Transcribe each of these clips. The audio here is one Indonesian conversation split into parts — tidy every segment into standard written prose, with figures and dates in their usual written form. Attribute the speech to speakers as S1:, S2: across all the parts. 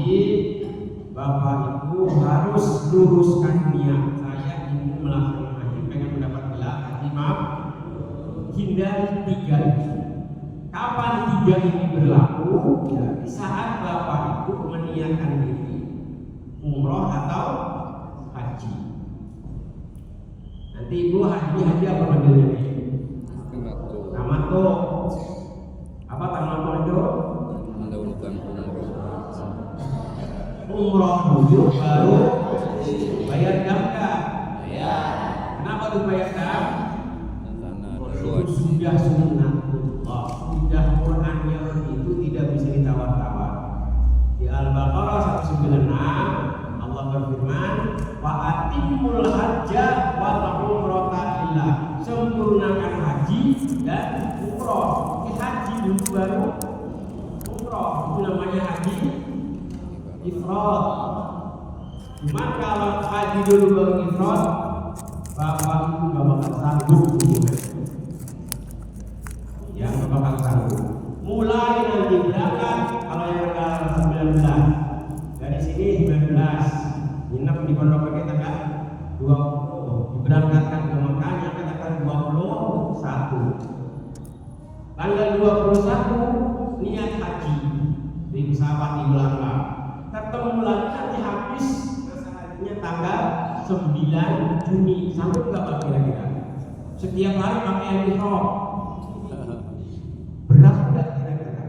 S1: haji, Bapak Ibu harus luruskan niat. Saya ingin melaksanakan haji, pengen mendapat gelar haji mabrur. Hindari 3 ini. Kapan 3 ini berlaku? Ya, di saat Bapak Ibu meniatkan diri umroh atau haji. Nanti Ibu haji apa modelnya? Tamato. Apa tamato itu?
S2: Mendahulukan
S1: umroh dulu baru bayar dam. Kenapa tuh bayar dam? Sudah sunnatullah, sudah Qur'annya itu tidak bisa ditawar-tawar. Di Al-Baqarah 196 Allah berfirman, wa atimmul hajja wal umrata lillah. Sempurnakan haji dan umroh. Haji dulu baru umroh, itu namanya haji ifrad. Cuma kalau haji dulu baru ifrad, Bapak Ibu gak bakal sanggup. Ya, gak bakal sanggup. Mulai nanti berangkat, kalau yang tanggal 19 dari sini 19 nginep di Pondok Gede tanggal 20, diberangkatkan ke Mekah nyampe tanggal 21. Tanggal 21 niat haji di pesawat di Belanda. Ketemu lagi nanti habis masa hajinya tanggal 9 Juni. Sanggup nggak Pak kira-kira? Setiap hari pakai ihram. Berat nggak kira-kira?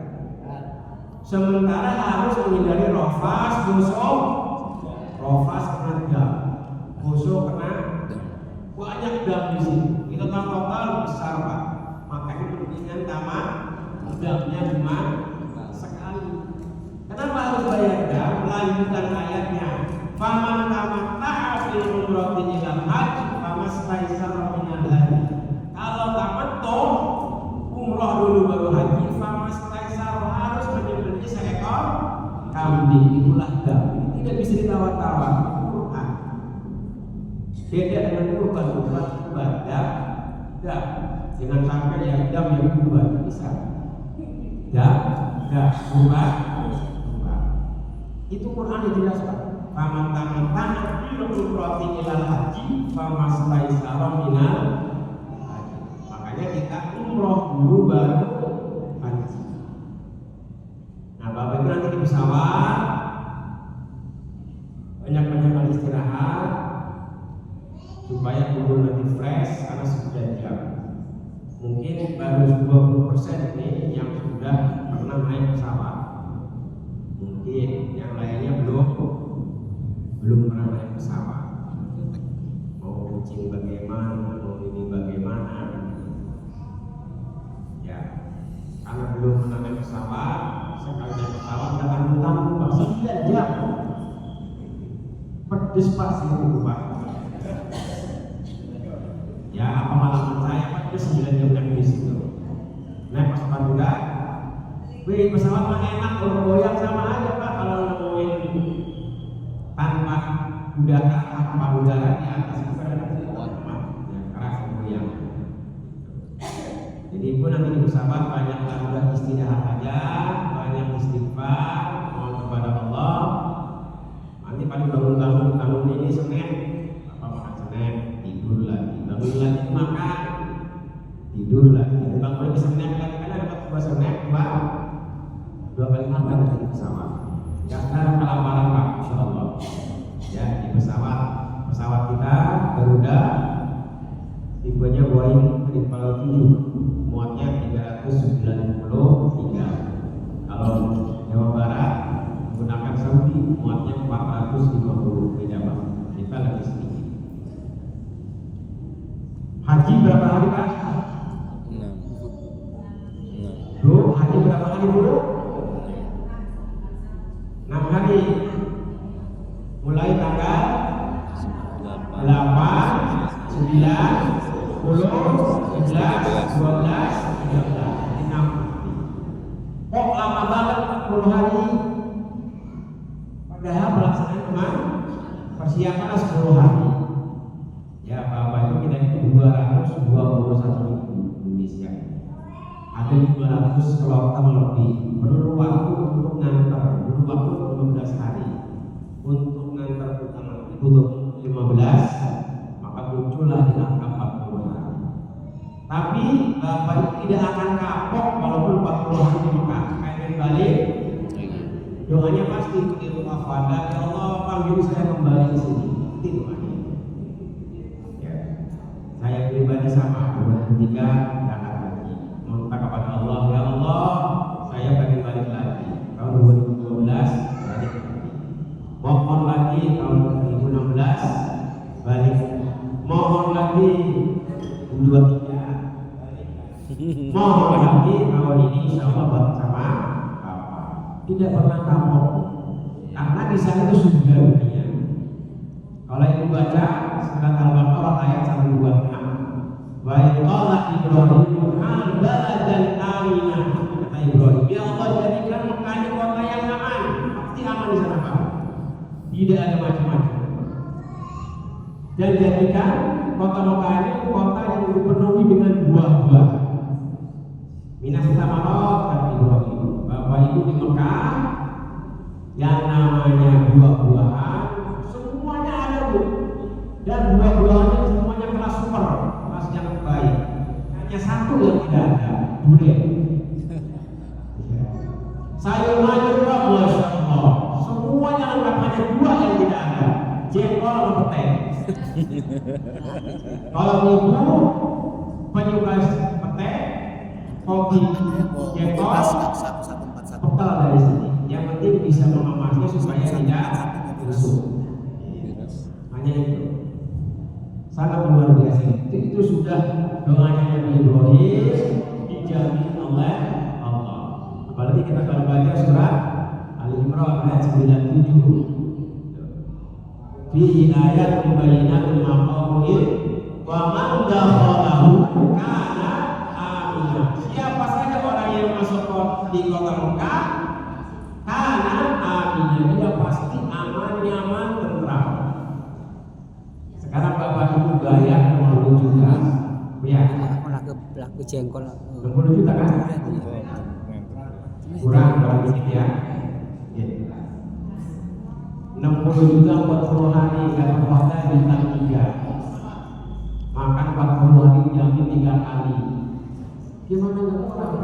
S1: Sementara harus menghindari rofas, gosok, rofas kena dam, gosok kena banyak dam di sini. Itu kan total besar Pak. Makanya mendingan tamat damnya cuma sekali. Kenapa harus bayar dam? Lanjutan ayatnya. Faman tamatta'a fil umrati ilal haji famastaysara minal hadi. Kalau tamattu umroh dulu baru haji, famastaysara harus menyembelih seekor kambing. Itulah dam. Ini tidak bisa ditawar-tawar. Quran. Beda dengan kurban dam. Jangan sampai yang dam yang kurban bisa. Dam, kurban. Itu Quran dijelaskan. Paman bil umrati ilal haji famastaysara minal haji. Makanya kita umroh dulu baru haji. Nah, Bapak Ibu nanti di pesawat banyak-banyak istirahat supaya tubuh nanti fresh karena sudah jam. Mungkin baru 20% ini yang sudah pernah naik pesawat. Mungkin yang lainnya belum pernah naik pesawat. Mau kucing bagaimana, mau ini bagaimana, ya karena belum pernah naik pesawat. Sekali naik pesawat jangan tanggung Pak, 9 jam pedes Pak sih Pak. Ya apa pengalaman saya Pak, itu 9 jam naik di situ. Naik pesawat juga, pesawat mah enak, goyang sama aja Pak. Kalau nemuin tanpa udara di atas itu kan keras goyang. Jadi Ibu nanti di pesawat banyak udah istirahat aja, banyak istighfar, mohon kepada Allah. Nanti paling bangun ini Senin, apa makan Senin, tidur lagi, bangun lagi makan, tidur lagi. Bangun lagi Senin kadang-kadang dapat 2 Senin, 2 kali makan di pesawat. Jangan kelaparan Pak, insya Allah. Ya di pesawat kita Garuda tipenya Boeing 747, muatnya 393. Kalau Jawa Barat menggunakan Saudi muatnya 450, beda Pak. Kita lebih sedikit. Haji berapa hari Pak? 6. Bro, haji berapa hari Bro? 6 hari. Mulai tanggal 8, 9, 10, 11, 12, 13, 6. Kok lama banget 40 hari? Padahal pelaksanaan kemarin persiapan 10 hari. Ya Bapak itu kita itu 221 ribu Indonesia. ada 200 kloter lebih, perlu waktu untuk nganter, perlu waktu 15 hari untuk nganter utama itu 15, maka muncullah di angka 40 hari. Tapi Bapak tidak akan kapok walaupun 40 hari di Mekah. Kayak balik, doanya pasti begitu afada, ya Allah panggil saya kembali ke sini. Itu doanya. Ya. Saya pribadi sama, ketika berangkat lagi, meminta kepada Allah, ya Allah, saya pengen balik lagi. Tahun 2012 balik lagi. Mohon lagi tahun 2016 balik. Mohon lagi 2023 balik. Mohon lagi tahun ini insya Allah bersama Bapak. Tidak pernah kapok, karena di sana itu surga dunia. Kalau ibu baca surat Al-Baqarah ayat 126, wa qala Ibrahim al-baladan aminah, kata Ibrahim, ya Allah jadikan Mekah ini kota yang aman. Pasti aman di sana Pak, tidak ada macam-macam. Dan jadikan kota Mekah ini kota yang dipenuhi dengan buah-buah. Minas tamarot, kata Ibrahim, Bapak Ibu di Mekah yang namanya buah-buahan semuanya ada Bu, dan buah-buahannya semuanya kelas super, kelas yang baik. Hanya satu yang tidak ada, durian. Sayur-mayur Masya Allah, semuanya lengkap, hanya dua yang tidak ada, jengkol sama petai. Kalau ibu penyuka petai, kopi, jengkol, petal dari sini. Yang penting bisa mengemasnya supaya tidak busuk. Hanya itu. Sangat luar biasa. Itu sudah doanya Nabi Ibrahim dijamin oleh Allah. Apalagi kita kalau baca surat Al-Imran ayat 97. Fi ayat mubayyinatul maqamil wa man dakhalahu kana aminah. Siapa saja orang yang masuk di kota Mekah karena aminah, dia pasti aman, nyaman, tentram. Sekarang Bapak Ibu bayar 60 juta, ya.
S2: Laku jengkol.
S1: 60 juta kan? Kurang kalau dikit ya. 60 juta 40 hari, kata hotel bintang 3. Makan 40 hari dijamin 3 kali. Gimana nggak kurang?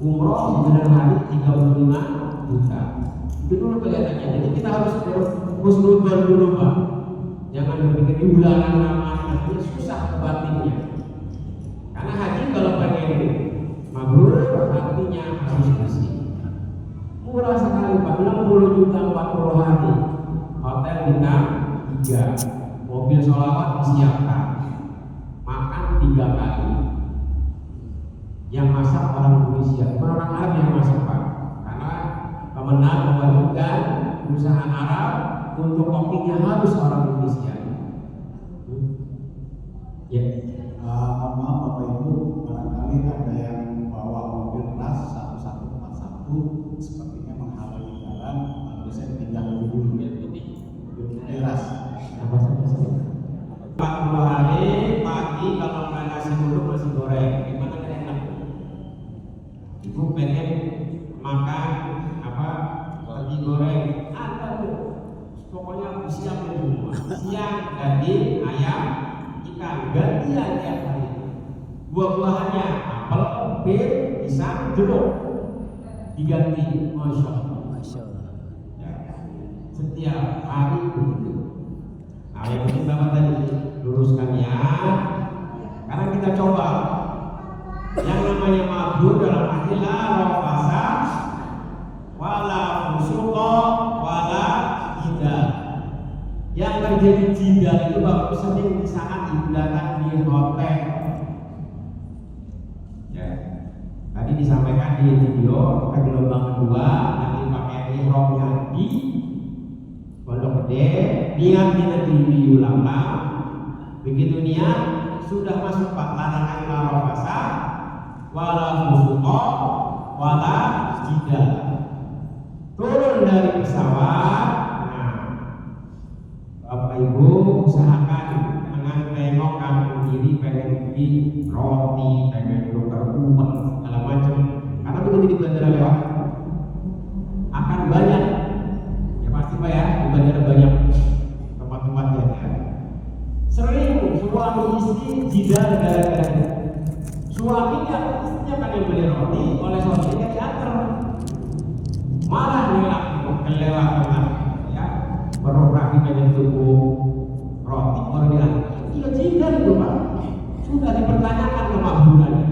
S1: Umroh 9 hari 35 juta. Itu dulu kelihatannya. Jadi kita harus husnuzon dulu Pak. Jangan berpikir di bulanan Ramadan itu susah batinnya. Karena haji kalau pengen mabrur hatinya harus bersih. Murah sekali Pak, 60 juta 40 hari. Hotel bintang 3. Mobil sholawat disiapkan. Makan 3 kali. Yang masak orang Indonesia, bukan orang Arab yang masak Pak. Karena pemenang mewajibkan perusahaan Arab untuk kokinya harus orang Indonesia. Ya.
S3: Mohon maaf Bapak Ibu, barangkali ada yang bawa mobil ras 1141 sepertinya menghalangi jalan, lalu saya tinggal lebih dulu. Mobil ras.
S1: 40 hari pagi kalau nggak nasi uduk masih goreng, gimana kan enak? Ibu pengen makan apa? Lagi goreng, ada tuh. Pokoknya siapin semua. Siang daging, ayam, ikan, gantian tiap hari. Buah-buahannya apel, pir, pisang, jeruk, diganti. Masya Allah.
S2: Masya Allah.
S1: Ya. Setiap hari begitu. Nah, yang penting Bapak tadi luruskan ya. Karena kita coba yang namanya mabrur dalam arti la rafasa wala fusuqa wala jidal. Yang terjadi jidal itu Bapak sering di saat digunakan di hotel. Ya. Tadi disampaikan di video kita gelombang kedua nanti pakai ihramnya di Pondok Gede, niat di negeri ulama. Begitu niat sudah masuk Pak larangan la rafasa wala fusuqa wala jidal. Turun dari pesawat. Nah, Bapak Ibu usahakan jangan tengok kanan kiri pengen beli roti, pengen tukar uang. nanti di bandara lewat akan banyak, ya pasti Pak ya, di bandara banyak tempat-tempatnya ya. Sering suami istri jidal gara-gara suaminya istrinya pengen beli roti, oleh suaminya diantar, malah nih laki kelewatan ya, beroperasi pengen tunggu roti baru diantar. Iya jidal itu Pak, sudah dipertanyakan kemakbulannya.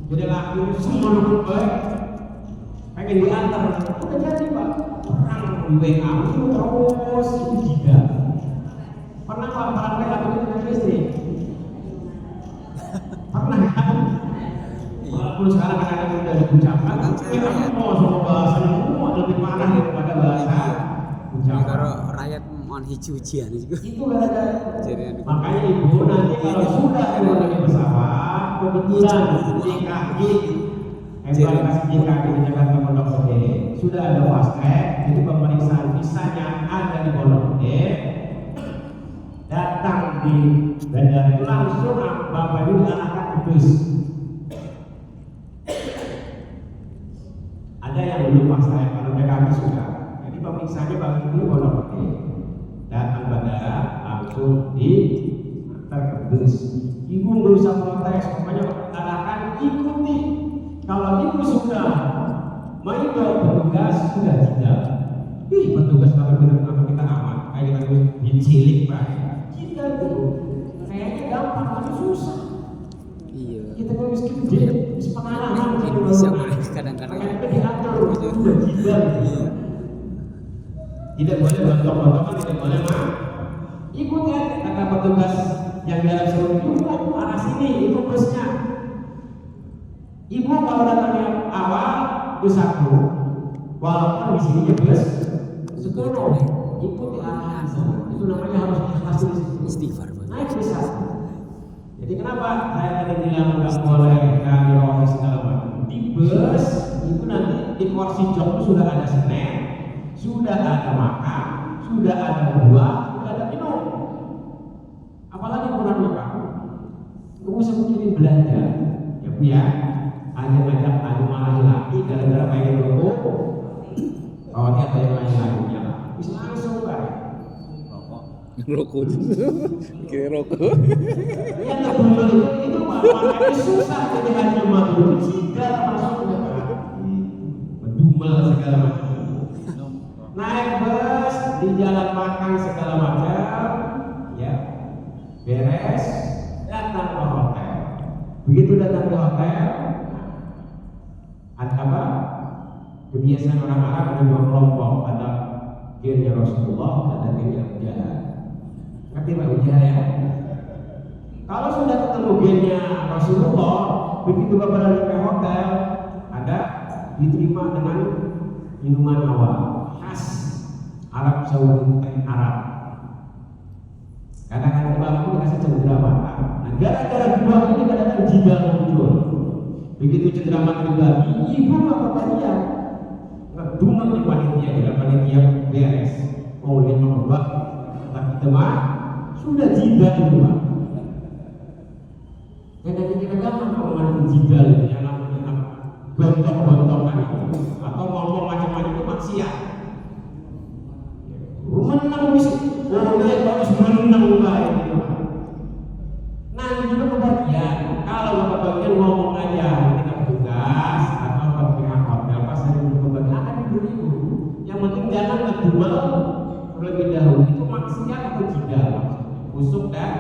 S1: Jadi laki semua nunggu baik, pengen diantar, udah jadi Pak. Orang di WA itu terus itu jidal. Pernah Pak barangkali aku itu dengan istri? Pernah kan? Walaupun sekarang kadang-kadang udah diucapkan, tapi aku mau sama bahasa semua lebih parah daripada bahasa ucapan.
S2: Kalau rakyat mohon hiji-hijian juga.
S1: Itu gara-gara.
S2: Jadi
S1: Makanya ibu nanti kalau sudah naik pesawat, kebetulan JKI, embarkasi JKI di Jakarta Pondok Gede sudah ada fast track, jadi pemeriksaan visanya ada di Pondok Gede. Datang di bandara itu langsung bapak ibu diarahkan ke bus. Ada yang belum fast track, kalau PKB sudah. Jadi pemeriksaannya bagi dulu Pondok Gede. Datang bandara langsung diantar ke bus. Ibu nggak usah protes, pokoknya arahkan ikuti. Kalau ibu sudah mengikut petugas sudah tidak. Petugas kalau kita aman, kayak kita dicilik Pak. Kita itu kayaknya gampang tapi susah.
S2: iya.
S1: Kita kalau miskin jadi pengalaman
S2: Bisa boleh kadang-kadang.
S1: kita diatur sudah tidak. Tidak boleh bontok-bontokan, tidak boleh mah. Ikut ya kata petugas yang dalam suruh ibu arah sini itu busnya. Ibu kalau datangnya awal bus 1, walaupun di sini bus 10, ikuti arahan sana. Itu namanya harus pasti
S2: Istighfar.
S1: naik bus 1. Jadi kenapa saya tadi bilang nggak boleh kali roti segala macam? Di bus itu nanti di kursi jok sudah ada snack, sudah ada makan, sudah ada buah, sudah ada minum. Apalagi kurang makan, nggak usah mikirin belanja, ya Bu ya. Ajak-ajak adu malah laki gara-gara pengen rokok, roti atau yang lain ya, bisa langsung Pak.
S4: Rokok, kira rokok.
S1: Yang kedua itu makanya susah jadi haji mabrur, jika masuk berdumel segala macam. Naik bus di jalan makan segala macam, ya beres datang ke hotel. Begitu datang ke hotel, ada apa? Kebiasaan orang Arab ada 2 kelompok, ada gearnya Rasulullah, ada gearnya Abu Jahal. Ngerti Pak Abu Jahal ya? Kalau sudah ketemu gearnya Rasulullah, begitu Bapak datang ke hotel, ada diterima dengan minuman awal khas Arab Saudi Arab. Kadang-kadang bangku dikasih cenderamata. Nah, gara-gara dua ini kadang-kadang jidal muncul. Begitu cenderamata dibagi, ibu apa dia ngedumel di panitia, di panitia beres. Oh lihat nomor tapi teman sudah jidal itu Pak. Jadi kita gampang kalau ngomong jidal itu yang namanya gontok-gontokan itu, atau ngomong macam-macam itu maksiat. Menang bisa, boleh harus menang baik gitu. Nanti juga kebagian, kalau kebagian ngomong aja kita petugas atau pihak hotel pas hari itu kebagian akan diberi dulu. Yang penting jangan ngedumel terlebih dahulu, itu maksiat atau jidal, busuk dan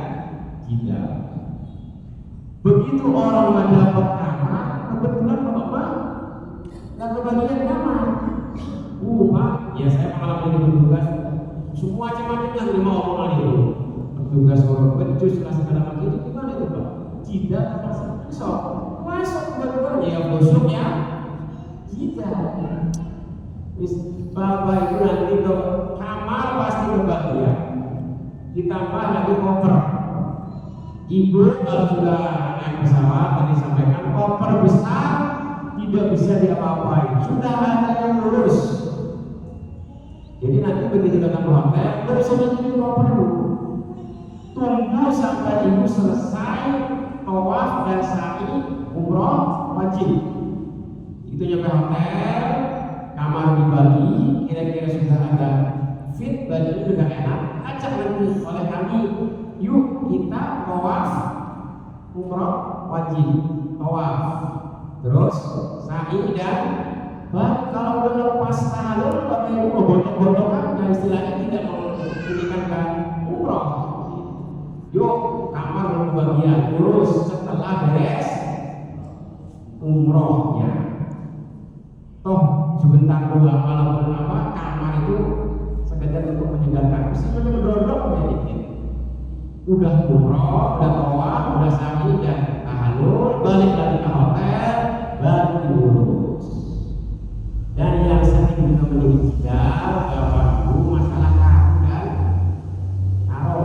S1: jidal. Begitu orang mendapat kamar, kebetulan bapak nggak kebagian kamar. Pak, ya saya pengalaman jadi petugas. Semua macam-macam yang lima omongan itu, petugas orang becus lah segala macam itu gimana itu Pak? Tidak masuk kebetulan ya busuk ya, tidak. Bapak itu nanti ke kamar pasti kebagian, ditambah lagi koper. Ibu kalau sudah naik pesawat tadi sampaikan koper besar tidak bisa diapa-apain, sudah ada yang lurus. Jadi nanti begitu datang ke hotel, nggak bisa mikirin koper dulu. Tunggu sampai ibu selesai tawaf dan sa'i umroh wajib. Itu nyampe hotel, kamar dibagi, kira-kira sudah ada fit, bajunya sudah enak, ajak lagi oleh kami, yuk kita tawaf umroh wajib, tawaf, terus sa'i dan kalau udah lepas tahallul pakai gondok-gondokan, nah istilahnya tidak menginginkan umroh. Yuk kamar bagian terus setelah beres umrohnya. Toh sebentar doang, walaupun kamar itu sekedar untuk menyegarkan, mestinya mendorong dikit. Udah umroh, udah tawaf, udah sa'i dan tahallul, balik lagi ke hotel, baru diurus. Dan yang sering juga menjadi jidal Bapak Ibu masalah karu dan karo.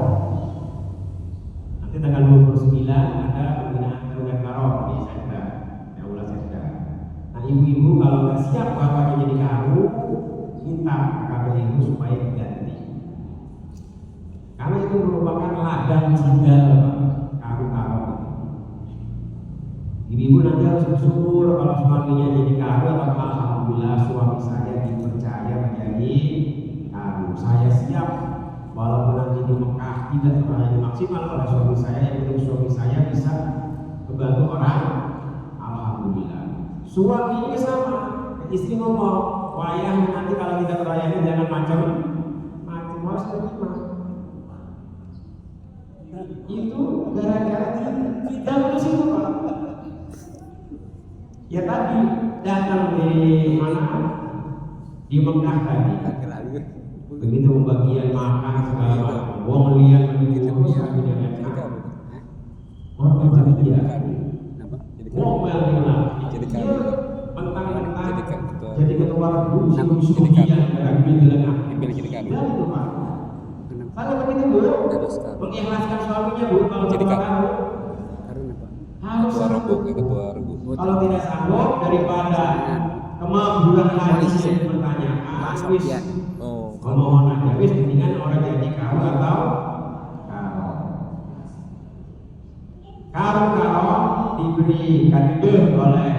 S1: Nanti tanggal 29 ada pembinaan karu dan karo di Sekda, Daulah Sekda. Nah ibu-ibu kalau nggak siap bapaknya jadi karu, minta KPU supaya diganti. Karena itu merupakan ladang jidal karu-karu. Ibu-ibu nanti harus bersyukur kalau suaminya jadi karu atau alhamdulillah suami saya dipercaya menjadi karu. Saya siap walaupun nanti di Mekah tidak terlalu maksimal oleh suami saya, yang penting suami saya bisa membantu orang. Alhamdulillah. Suaminya sama, istri ngomong, wayah nanti kalau kita terlayani jangan macam-macam, harus terima. Itu gara-gara tidak terus itu Pak. Ya tadi datang di mana? Di Mekah tadi. Begitu pembagian makan segala macam. Wong lihat begitu sampai dia kacau. Orang jadi dia. Wong bilang jadi kamu. Mentang-mentang jadi ketua musuh dia karena dia bilang
S4: dipilih jadi kamu.
S1: Itu Pak. Kalau begitu Bu, mengikhlaskan suaminya Bu kalau jadi kamu. Harus
S4: ketua regu.
S1: Kalau tidak sanggup daripada kemaburan haji yang pertanyaan, wis mohon aja wis mendingan orang jadi karu atau karo diberi kado oleh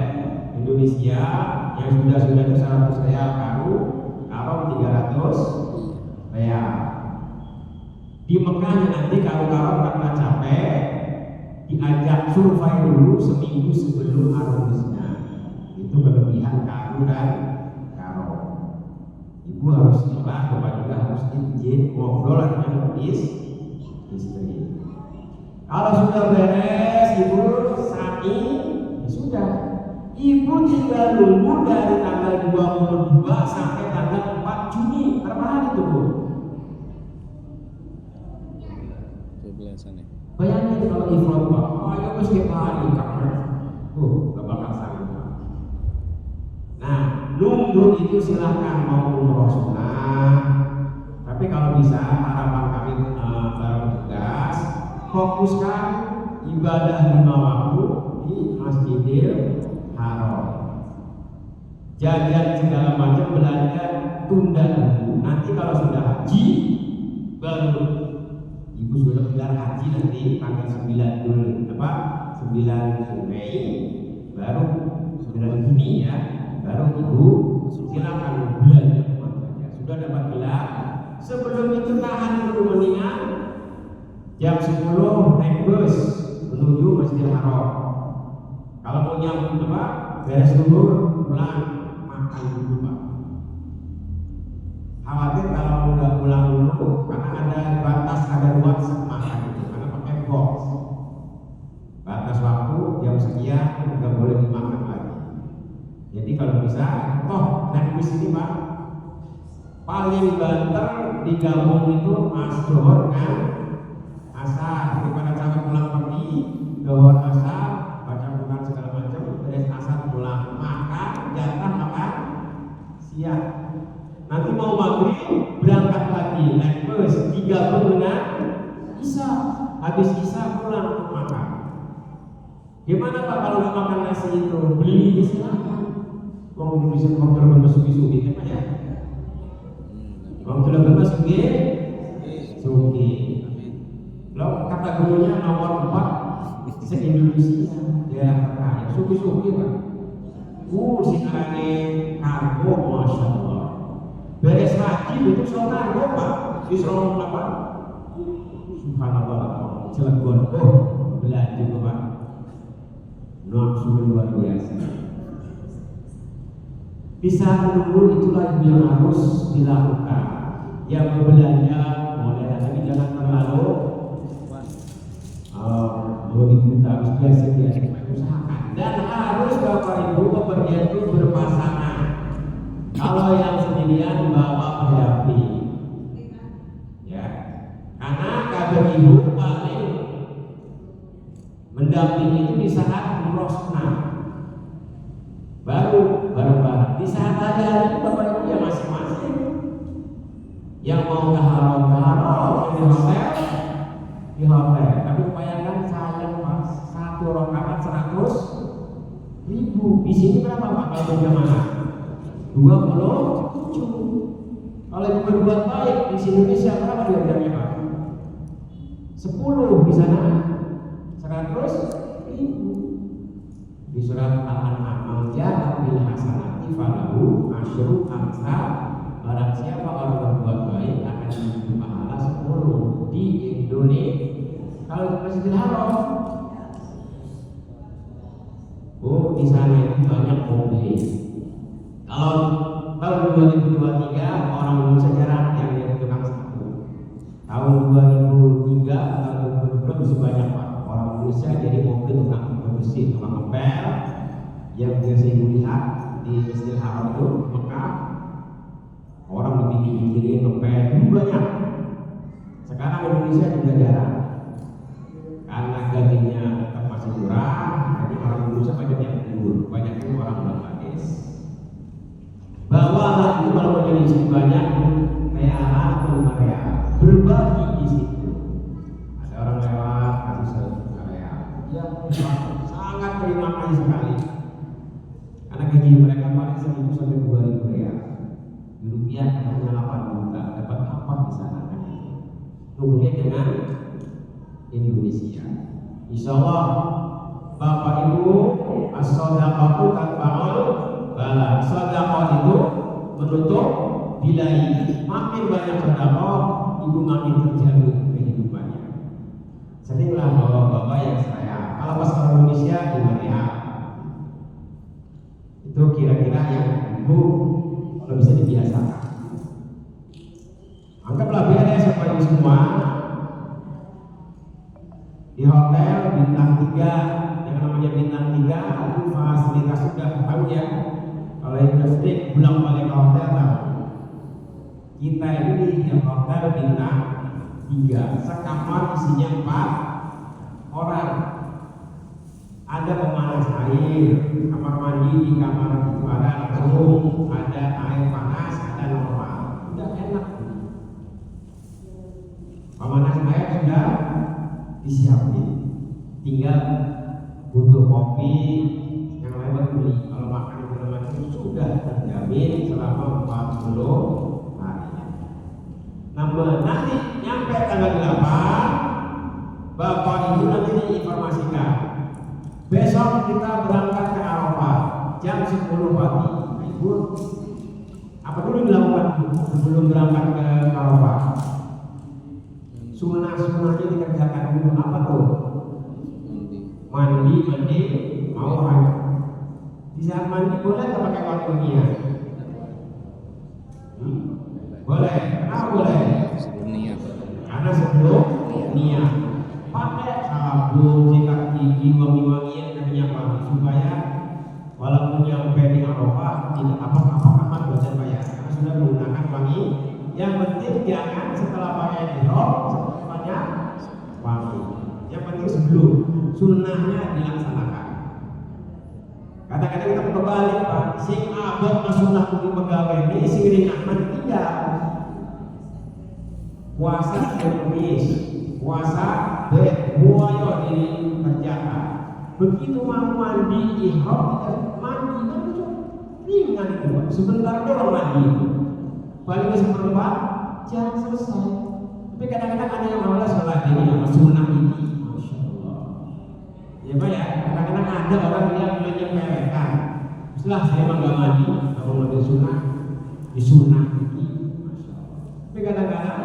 S1: Indonesia yang sudah 100 real karo 300 real. Di Mekah nanti karo karena capek diajak survei dulu seminggu sebelum harusnya. Itu kelebihan karu dan karo. Ibu harus ikhlas, bapak juga harus izin ngobrol dengan istri. Kalau sudah beres ibu sa'i, ya sudah. Ibu tinggal nunggu dari tanggal 22 sampai tanggal 4 Juni. Berapa hari itu Bu?
S4: 12-an ya.
S1: Bayangin kalau ifrat Pak, ayo mesti hari kapan? Gak bakal sanggup. Nah, nunggu itu silahkan mau umroh sunnah. Tapi kalau bisa harapan kami para petugas fokuskan ibadah 5 waktu di Masjidil Haram. Jajan segala macam belanja tunda dulu. Nanti kalau sudah haji baru ibu sudah gelar haji nanti tanggal 9 dulu, 9 Mei baru 9 Juni ya, baru ibu silakan belanja saja. Sudah dapat gelar, sebelum itu tahan dulu mendingan jam 10 naik bus menuju Masjidil Haram. Kalau mau nyambung beres dulu pulang makan dulu Pak. Khawatir kalau nggak pulang dulu karena ada batas ruang makan itu karena pakai box. Batas waktu jam sekian nggak boleh dimakan lagi. Jadi kalau bisa, toh naik bus ini Pak paling banter digabung itu asdohor kan asar, daripada sampai pulang pergi dohor asar baca Quran segala macam beres asar pulang makan jatah makan siang. Nanti mau maghrib berangkat lagi naik bus digabung dengan isya, habis isya pulang untuk makan. Gimana Pak kalau nggak makan nasi itu beli silakan. Mau Indonesia mau terbentuk sugi-sugi apa ya? Mau terbentuk sugi, Lo kata gurunya nomor 4 se Indonesia ya sugi-sugi Pak. Singarane kargo, masya Allah. Beres haji itu soal kargo pak, di soal apa? Subhanallah, Cilegon, belajar pak. Nafsu luar biasa. Bisa menunggu itulah yang harus dilakukan. Yang berbelanja boleh, tapi jangan terlalu begitu kita harus biasa usahakan. Dan harus Bapak Ibu bepergian itu berpasangan. Kalau yang sendirian bawa pendamping, ya, karena kabar ibu paling mendampingi itu di saat umroh sunnah, baru bareng-bareng. Di saat ada Bapak Ibu ya masing-masing. Yang mau ke haram di hotel. Tapi bayangkan sayang pas satu rakaat 100.000. Di sini berapa Pak kalau berjamaah? 27. Kalau ibu berbuat baik di Indonesia berapa diharganya Pak? 10 di sana 100.000. Di surat Al-An'am, ya bil hasanati falahu asyru amsal. Barang siapa orang berbuat baik akan diberi pahala 10 di Indonesia. Kalau di Masjidil Haram, di sana itu banyak mobil. Kalau tahun 2023 orang Indonesia jarang yang jadi tukang sapu. Tahun 2003 atau 2002 masih banyak Pak orang Indonesia jadi mobil tukang bersih, tukang ngepel. Yang biasa ibu lihat di Masjidil Haram itu Mekah, orang dibikin ngepel dulu banyak. Sekarang Indonesia juga jarang karena gajinya tetap masih murah. Jadi orang Indonesia banyak yang tidur, banyak itu orang Bangladesh. Bahwa hal itu kalau menjadi banyak kayak atau Korea berbagi di situ. Ada orang lewat kasih Korea, ya sangat terima kasih sekali. Karena gaji mereka paling 1.000 sampai 2.000 real. Di rupiah katanya 8 juta. Dapat apa di sana? Kemudian dengan Indonesia. Insya Allah Bapak Ibu as-shadaqatu tanfa'ul bala. Shadaqah itu menutup bilai. Makin banyak sedekah, ibu makin terjamin kehidupannya. Seringlah bapak-bapak yang saya kalau pas ke Indonesia gimana ya? Itu kira-kira yang ibu kalau bisa dibiasakan. Anggaplah beres Bapak Ibu semua di hotel bintang 3. Yang namanya bintang 3 itu fasilitas sudah tahu ya. Kalau yang sudah sering pulang balik ke hotel tahu. Kita ini di hotel bintang 3, sekamar isinya 4 orang. Ada pemanas air, kamar mandi di kamar itu ada langsung, ada air panas, ada normal. Udah enak. Pemanas air sudah disiapin, tinggal butuh kopi, yang lain beli. Kalau makan segala macam sudah terjamin selama 40 hari. Namun nanti nyampe tanggal 8, Bapak Ibu nanti diinformasikan. Besok kita berangkat ke Arafah jam 10 pagi. Ibu, apa dulu dilakukan sebelum berangkat ke Arafah? Sunnah-sunnahnya dikerjakan dulu. Apa tuh? Mandi, mau haji. Di saat mandi boleh nggak pakai waktu niat? Boleh. Kenapa boleh?
S4: Sebelum niat.
S1: Karena sebelum niat pakai sabun, sikat gigi, wangi-wangian dan minyak wangi supaya walaupun nyampe di Arafah tidak apa-apa buatan bayar karena sudah menggunakan wangi. Yang penting jangan setelah pakai ihram banyak wangi. Yang penting sebelum sunnahnya dilaksanakan. Kadang-kadang kita berbalik Pak, sing abot sunnah untuk pegawai ini sing ringan tidak. Puasa Kamis, puasa muayo dikerjakan. Begitu mau mandi ihram kita mandi kan itu ringan itu Pak. Sebentar doang mandi itu. Paling seperempat jam selesai. Tapi kadang-kadang ada yang malas sholat ini sama sunnah ini. Masya Allah. Ya Pak ya, kadang-kadang ada orang yang menyepelekan. Bisa Lah saya emang gak mandi, kalau mandi sunat, disunat ini, masya Allah. Tapi kadang-kadang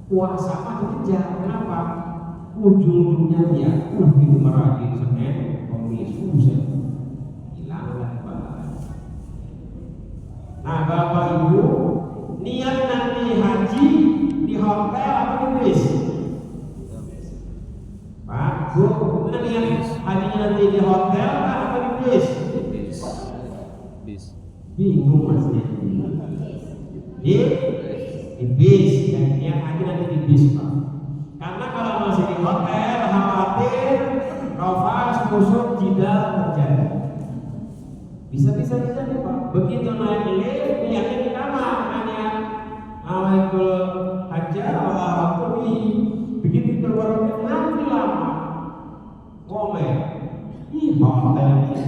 S1: puasa mah dikejar, kenapa? Ujung-ujungnya dia, gitu merajin Senin, Kamis, buset, hilang lah ibadah. Nah Bapak Ibu, niat nanti haji di hotel apa di bis? Pak, Bu, niat hajinya nanti di hotel apa di bis?
S4: Bis.
S1: Bingung masnya. Di bis, dan niat haji nanti di bis Pak. Karena kalau masih di hotel, khawatir rafas, kusuk, jidal terjadi. Bisa-bisa terjadi Pak. Begitu naik lift, niatnya di kamar, hanya awalul hajar, awalul begitu keluar nanti lama, ngomel, hotel ini,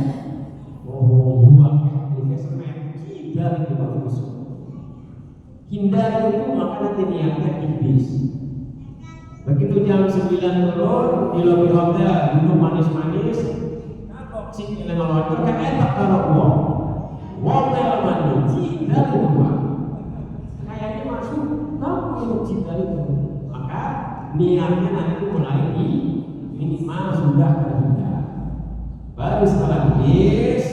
S1: buang investment, jidal itu Pak kusuk. Hindari itu maka nanti niatnya di bis. Begitu jam 9 turun di lobi hotel, duduk manis-manis, kok sih ini ngelontor kan enak taruh uang, ngomel mandi, cinta itu Pak. Kayaknya masuk, kamu yang cinta itu. Maka niatnya nanti mulai di minimal sudah terhindar. Baru setelah bis,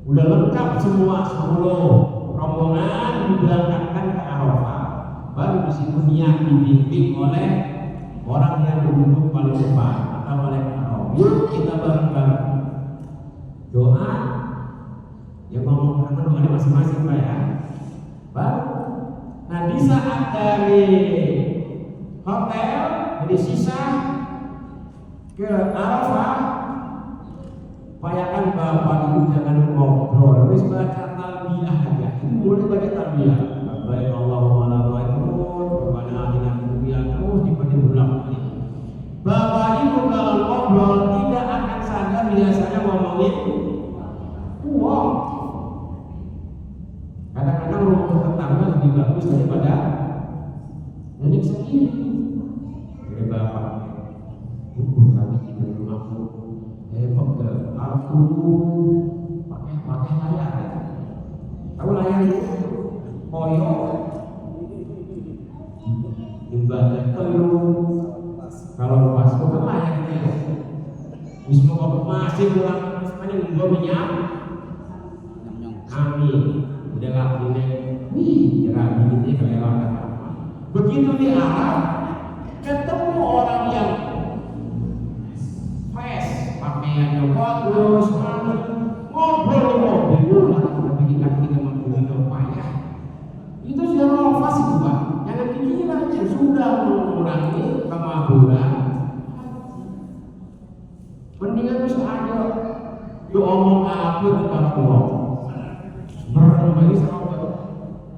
S1: udah lengkap semua 10 rombongan diberangkatkan ke Arafah. Baru di situ niat dibimbing oleh orang yang duduk paling depan atau oleh Arafah. Yuk kita bareng-bareng doa. Ya ngomong karena doanya masing-masing Pak ya. Baru. Nah di saat dari hotel dari sisa ke Arafah, upayakan Bapak Ibu jangan ngobrol, terus baca talbiyah aja. Mulai baca talbiyah. Baik Allahumma la baik terus, Rabbana atina fid dunya terus dibaca berulang-ulang. Bapak Ibu kalau ngobrol tidak akan sadar biasanya ngomongin uang. Kadang-kadang rumah tetangga lebih bagus daripada nenek sendiri. Jadi Bapak, Ibu kami di rumahku, pegang aku pakai layar. Tahu layar itu? Koyo, ibadah telur. Kalau pas bukan layar itu. Wisma kau masih kurang sepanjang dua minyak. Amin. Udah lakuin. Wih, kira gini kelewatan. Begitu di Arab, ketemu orang yang fresh, pakaiannya bagus, ngobrol di mobil, udah bikin kaki kita menggulung payah. Itu sudah nafas itu Pak. Jangan pikiran yang sudah mengurangi kemaburan. Mendingan itu saja. Yo omong apa tentang uang. Berbagi sama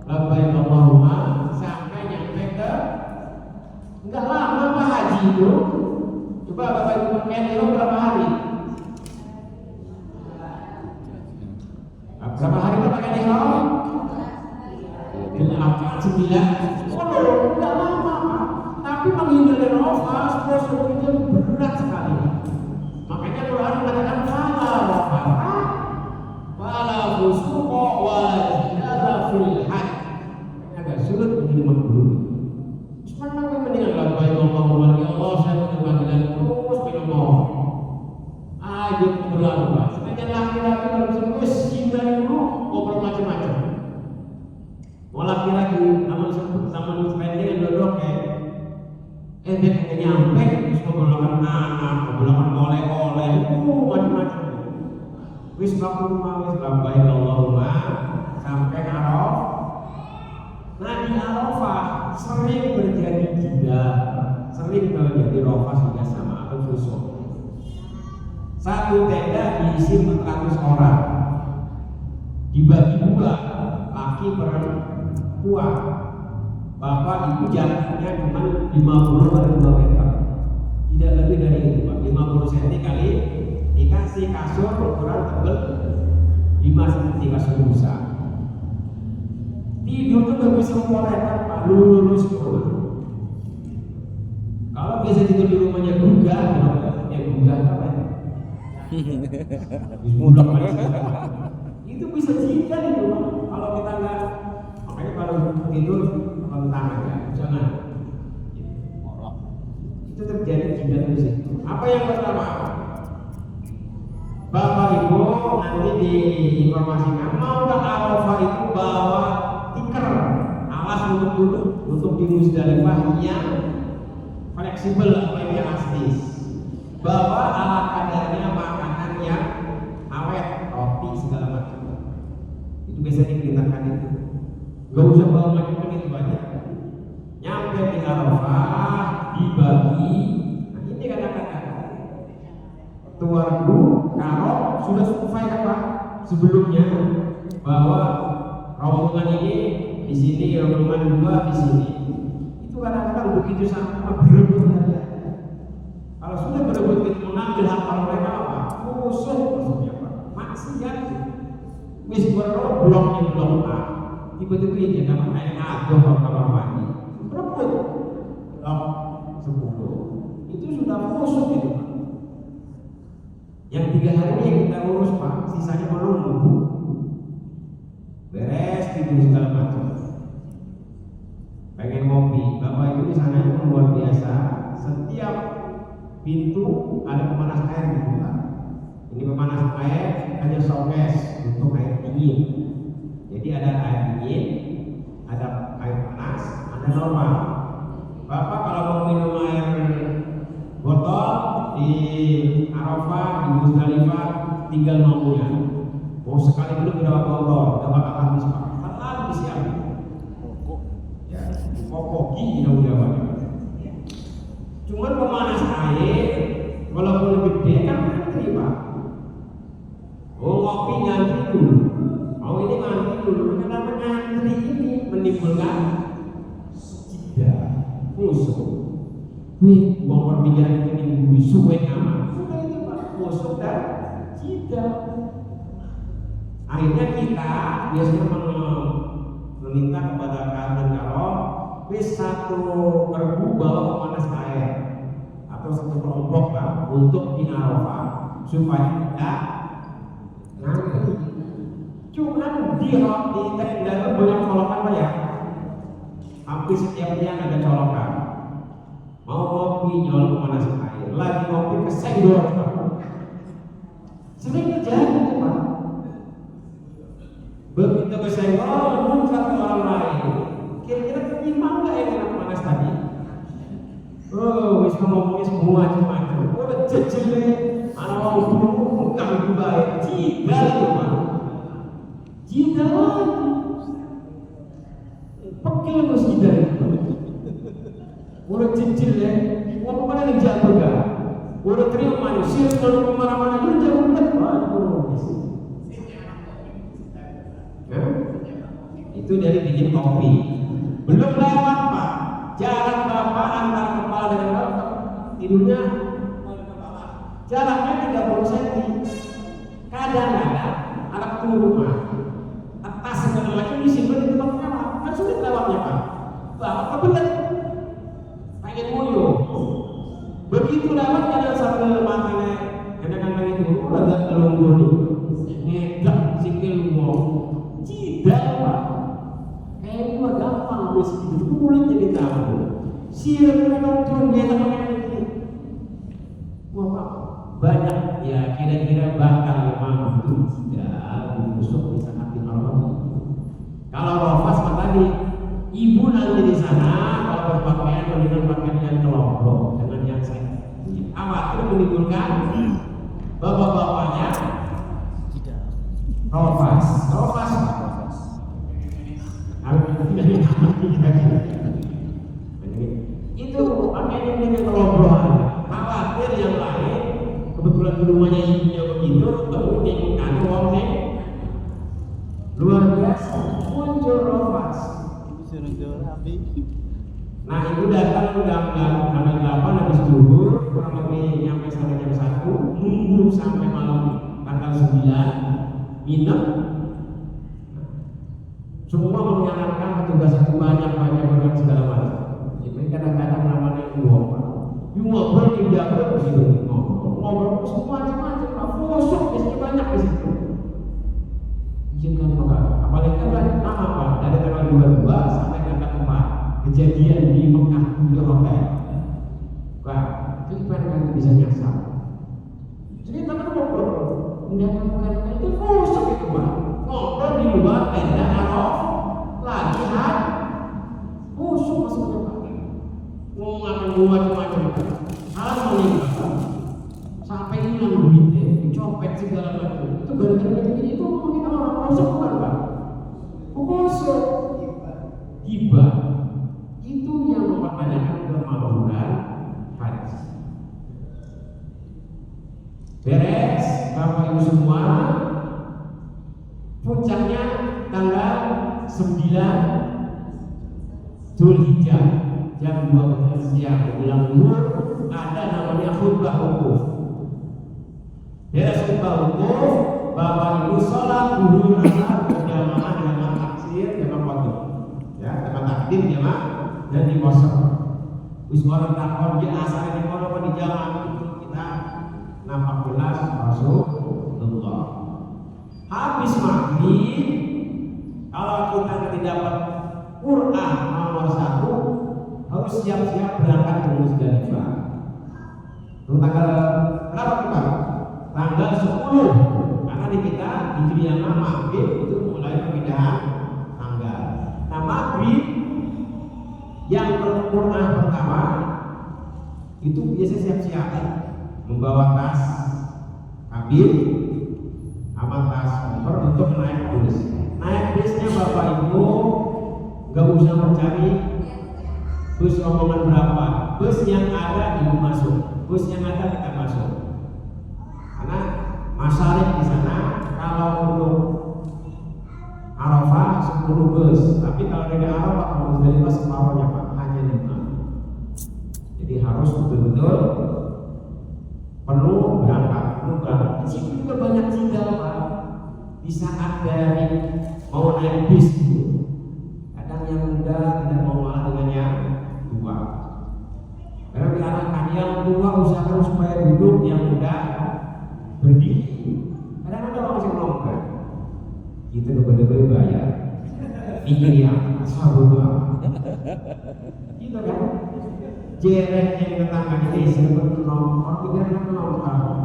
S1: labbaik Allahumma sampai nyampe ke enggak lama Pak haji itu. Coba Bapak Ibu Menlo berapa hari? Berapa hari Pak pakai ihram? 9. Oh, enggak lama Pak. Tapi menghindari nafas prosedurnya berat sekali. Makanya Quran mengatakan fala fusuqa wala jidala fil hajj. Agak sulit begini mengguru. Cuma namanya mendingan labbaik Allahumma ya Allah saya panggilan terus minum. Ayo berlalu Pak. Sebenarnya laki-laki kalau disebut hindari dulu ngobrol macam-macam. Mau laki-laki zaman spending yang dodok dia kagak nyampe terus ngobrol anak, ngobrol oleh-oleh, macam-macam. Wis waktu rumah wis labbaik Allahumma sampai Arafah. Nah di Arafah sering terjadi jidal, sering terjadi rafas juga sama atau fusuk. Satu tenda diisi 400 orang, dibagi dua, laki perempuan. Bapak ibu jaraknya cuma 50 per 2 meter, tidak lebih dari itu Pak. 50 cm kali dikasih kasur ukuran tebal 5 cm kasur besar. Tidur tuh gak bisa mempolekan Pak, lurus semua. Kalau biasa tidur di rumahnya gugah, ya gugah apa ya? Budak itu bisa jidat itu Pak. Kalau kita nggak, makanya kalau tidur rentang aja, jangan. Itu terjadi jidat di situ. Apa yang pertama? Bapak Ibu nanti diinformasikan mau ke Arafah itu bawa tikar alas untuk duduk untuk di Musdalifah yang fleksibel atau yang elastis. Bawa ala kadarnya makanan yang awet, roti segala macam. Itu biasa diperintahkan itu. Gak usah bawa macam itu banyak. Nyampe di Arafah dibagi. Nah ini kadang-kadang tuanku kalau sudah survei apa sebelumnya bahwa rombongan ini di sini, rombongan dua di sini. Itu kadang-kadang begitu sama berebut saja. Kalau sudah berebut itu mengambil hak mereka apa? Musuh maksudnya apa? Maksiat. Wis bloknya blok A. Tiba-tiba ini nama kayak adoh kamar mandi. Berebut. Blok 10. Itu sudah musuh itu. Yang 3 hari yang kita urus Pak, sisanya menunggu. Beres tidur segala macam. Pengen ngopi, Bapak Ibu di sana itu luar biasa. Setiap pintu ada pemanas air di buka. Ini pemanas air hanya showcase untuk air dingin. Jadi ada air dingin, ada air panas, ada normal. Bapak kalau mau minum air botol di Arafah, di Musdalifah, tinggal maunya. Mau sekali dulu berapa botol, gak bakal habis Pak. Selalu disiapin. Ya, kokoki udah banyak. Cuman pemanas air, walaupun gede kan ngantri Pak. Oh ngopi ngantri dulu, mau ini ngantri dulu. Karena ngantri ini menimbulkan jidat, musuh. Wih, uang perpindahan itu minggu suwe aman. Sudah itu Pak, musuh dan jidat. Akhirnya kita biasanya meminta kepada Kak Karo, wis 1 kerbu bawa pemanas air atau 1 kelompok Pak untuk di Arafah supaya tidak ngantri. Cuman di tenda itu banyak colokan Pak ya. Hampir setiap tiang ada colokan. Mau ngopi nyolok pemanas air, lagi ngopi kesenggol Pak. Sering terjadi Pak. Begitu kesenggol, muncul ke orang lain. Kira-kira terima nggak yang kena panas tadi? Oh, wis ngomongnya semua macam-macam. Udah jejele, anak orang dulu bukan lebih baik. Jigal itu Pak. Jigal. Pekil harus jigal itu. Udah jejele, mau kemana yang jago gak? Udah terima manusia kalau kemana-mana itu jago gak? Waduh. Itu dari bikin kopi. Belum lewat Pak, jarak Bapak antar kepala dengan Bapak tidurnya jaraknya 30 cm. Kadang-kadang anak rumah atas segala macam disimpan di tempat lewat, kan sulit lewatnya Pak. Bapak kebelet pengen nguyuh. Begitu lewat kadang sambil matanya kadang-kadang itu agak kelungguh nih. Ngedak sikil mau jidat Pak. Kayak itu gampang wis gitu, kulit jadi tahu. Siapa yang turun dia sama ini? Wah Pak, banyak ya kira-kira bakal memang itu tidak busuk bisa hati Allah. Kalau Rofas Pak tadi, ibu nanti di sana kalau berpakaian mendingan pakaian yang kelompok dengan yang saya. Khawatir menimbulkan bapak-bapaknya Rofas. Itu pakainya dengan kelompokan. Khawatir yang lain kebetulan di rumahnya ibunya begitu, kemudian bukan uangnya luar biasa muncul Rofas. Nah itu datang jam 8 habis zuhur, kurang lebih nyampe sampai jam 1, nunggu sampai malam tanggal 9, minum. Semua menyarankan petugas itu banyak segala macam. Jadi kadang-kadang namanya ngobrol di jalan begitu ngobrol semua macam-macam. Busuk biasanya banyak di situ. Izinkan Pak, apalagi kan nama Pak dari tanggal 22 sampai tanggal 4 kejadian di Mekah di hotel. Pak, itu ibaratnya bisa nyasar. Jadi tangan ngobrol, undangan bukan itu busuk itu Pak. Ngobrol di luar tenda Arafah lagi busuk maksudnya Pak. Ngomong macam-macam hal meninggal sampai hilang duitnya, dicopet segala macam. Itu gara-gara itu mungkin orang busuk bukan Pak? Busuk, tiba itu yang mempertanyakan kemakmuran hadis. Beres, Bapak Ibu semua, puncaknya tanggal 9 Dzulhijjah jam 12 siang menjelang zuhur ada namanya khutbah wukuf. Beres khutbah wukuf, Bapak Ibu sholat zuhur asar berjamaah jamaah taksir jamaah qadha. Ya, jamaah takdim jamaah dan di kosong. Wis orang takon di asar di kono di jamaah itu kita nampak jelas Rasulullah. Habis maghrib, kalau kita tidak dapat Quran nomor 1 harus siap-siap berangkat ke Musdalifah. Itu tanggal berapa Pak? Tanggal 10. Karena di kita di Hijriah maghrib itu mulai perpindahan tanggal. Nah maghrib yang Quran pertama itu biasa siap-siap membawa tas kabin sama tas koper untuk naik bus. Naik busnya Bapak Ibu gak usah mencari bus rombongan berapa. Bus yang ada Ibu masuk, bus yang ada kita masuk. Karena masyarakat di sana kalau untuk Arafah 10 bus, tapi kalau dari Arafah ke Musdalifah separuhnya Pak, hanya 5. Jadi harus betul-betul penuh berangkat. Di situ juga banyak tinggal Pak. Di saat dari mau naik bis itu, kadang yang muda tidak mau malah dengan yang tua. Karena diarahkan yang tua usahakan supaya duduk, yang muda berdiri. Kadang ada orang yang nongkrong. Kita betul-betul bayar. Pikir yang asal doang. Gitu kan? Jerek yang tetangga di desa berkenong, orang pikirnya nongkrong.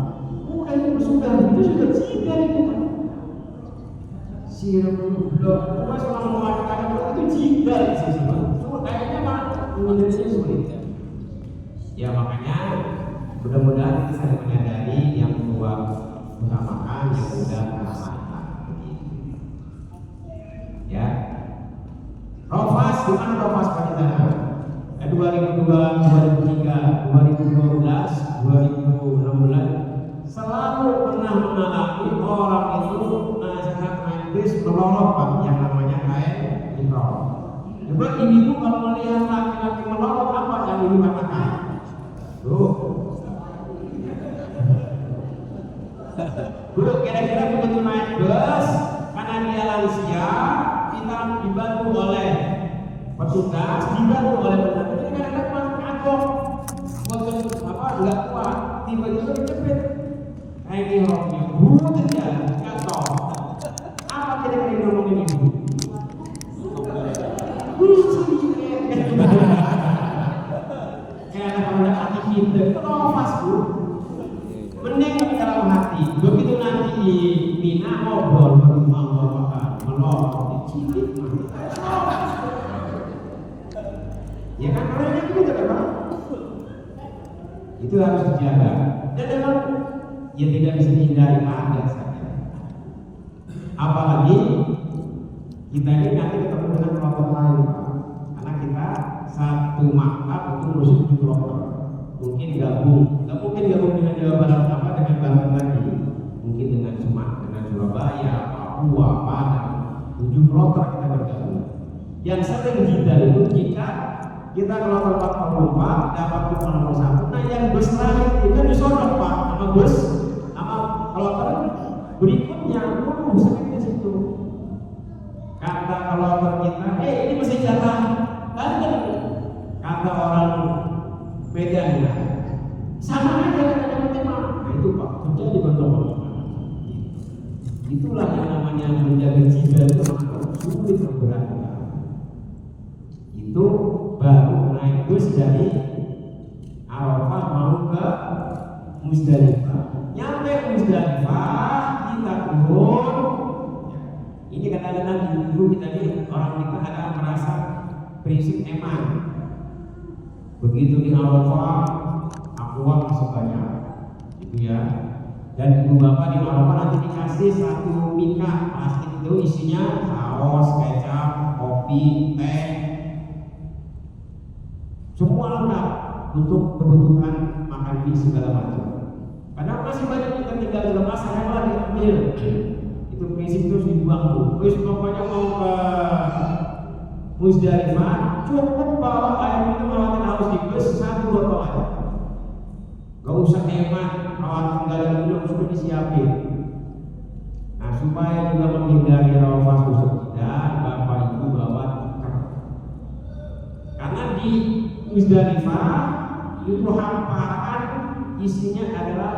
S1: Udah itu sudah ciga itu kan. Siram blok, cuma selama mengatakan itu ciga sih Pak. Cuma kayaknya Pak, mengenai sulit. Ya makanya mudah-mudahan kita saling menyadari yang tua utamakan, yang muda utamakan. Ya. Rofas, di mana Rofas Pak di sana? 2002, 2003, 2012, 2016 selalu pernah mengalami orang itu sangat medis melorot Pak yang namanya kain ihram. Coba ibu kalau melihat laki-laki melorot apa yang ibu katakan? Tuh. Bu, kira-kira begitu naik bus karena dia lansia, kita dibantu oleh petugas, dibantu oleh petugas. Jadi kadang-kadang kagok, apa nggak kuat, tiba-tiba dicepit. Kayak ihramnya, terjadi jatuh. Apa kira-kira yang ngomongin ibu? Kayak anak hati kita, itu nafas Bu. Mending di dalam hati. Begitu nanti di Mina ngobrol berumah makan, melorot, dicicip, ya kan orangnya itu tidak apa? Itu harus dijaga. Dan memang ya tidak bisa dihindari ada saja. Apalagi kita ini nanti ketemu dengan kelompok lain, Pak. Karena kita satu maktab itu ngurusin 7 kelompok. Mungkin gabung, nggak mungkin gabung dengan Jawa Barat apa dengan Banten lagi. Mungkin dengan Sumatera, dengan Surabaya, Papua, Padang. 7 kelompok kita bergabung. Yang sering kita itu jika kita kelompok 44 dapat kelompok nomor 1. Nah yang bus terakhir itu disorot Pak sama bus sama kelompok berikutnya sampai ke situ. Kata kelompok kita, ini masih jatah Banten. Kata orang Medan sama aja kata tema. Nah itu Pak, kerja di Banten. Itulah yang namanya menjaga jiwa itu sangat sulit dan berat. Itu baru naik bus dari Arafah mau ke Musdalifah. Nyampe Musdalifah kita turun. Ini kadang-kadang dulu kita ini orang kita ada merasa prinsip eman. Begitu di Arafah aku masih banyak, gitu ya. Dan ibu bapak di Arafah nanti dikasih satu mika plastik itu isinya saus, kecap, kopi, teh, semua lengkap untuk kebutuhan makan mie segala macam. Karena masih banyak kita tinggal di rumah, saya malah diambil. Itu prinsip terus dibuang tuh. Terus pokoknya mau ke Musdalifah cukup bawa air minum awatan haus di bus 1 botol aja. Gak usah hemat, awatan tinggal minum sudah disiapin. Nah supaya juga menghindari Arafah susuk tidak, bapak ibu bawa tikar. Karena di Musdalifah itu hamparan isinya adalah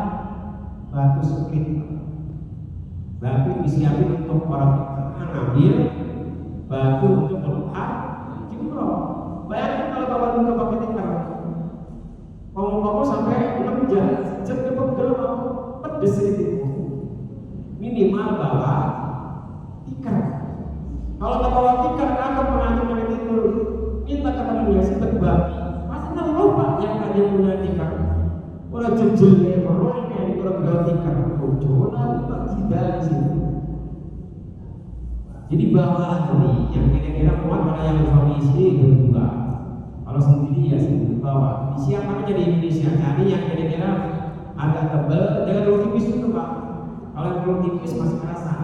S1: batu split. Batu disiapin untuk orang ngambil, batu untuk melihat jumroh. Bayangkan kalau bapak juga pakai tikar, ngomong-ngomong sampai 6 jam, cepet gelap, pedes itu. Minimal bawa tikar. Kalau tak bawa tikar, kakak pengantin itu minta ke temannya si babi. Pasti nggak lupa yang kalian punya tikar. Kalau jejel meroknya di program tikar, bocoran tak tidak di sini. Jadi bawalah ini yang kira-kira muat pada yang suami istri berdua. Kalau sendiri ya sendiri bawa. Disiapkan aja di Indonesia. Cari yang kira-kira agak tebal, jangan terlalu tipis itu pak. Kalau yang terlalu tipis masih kerasa.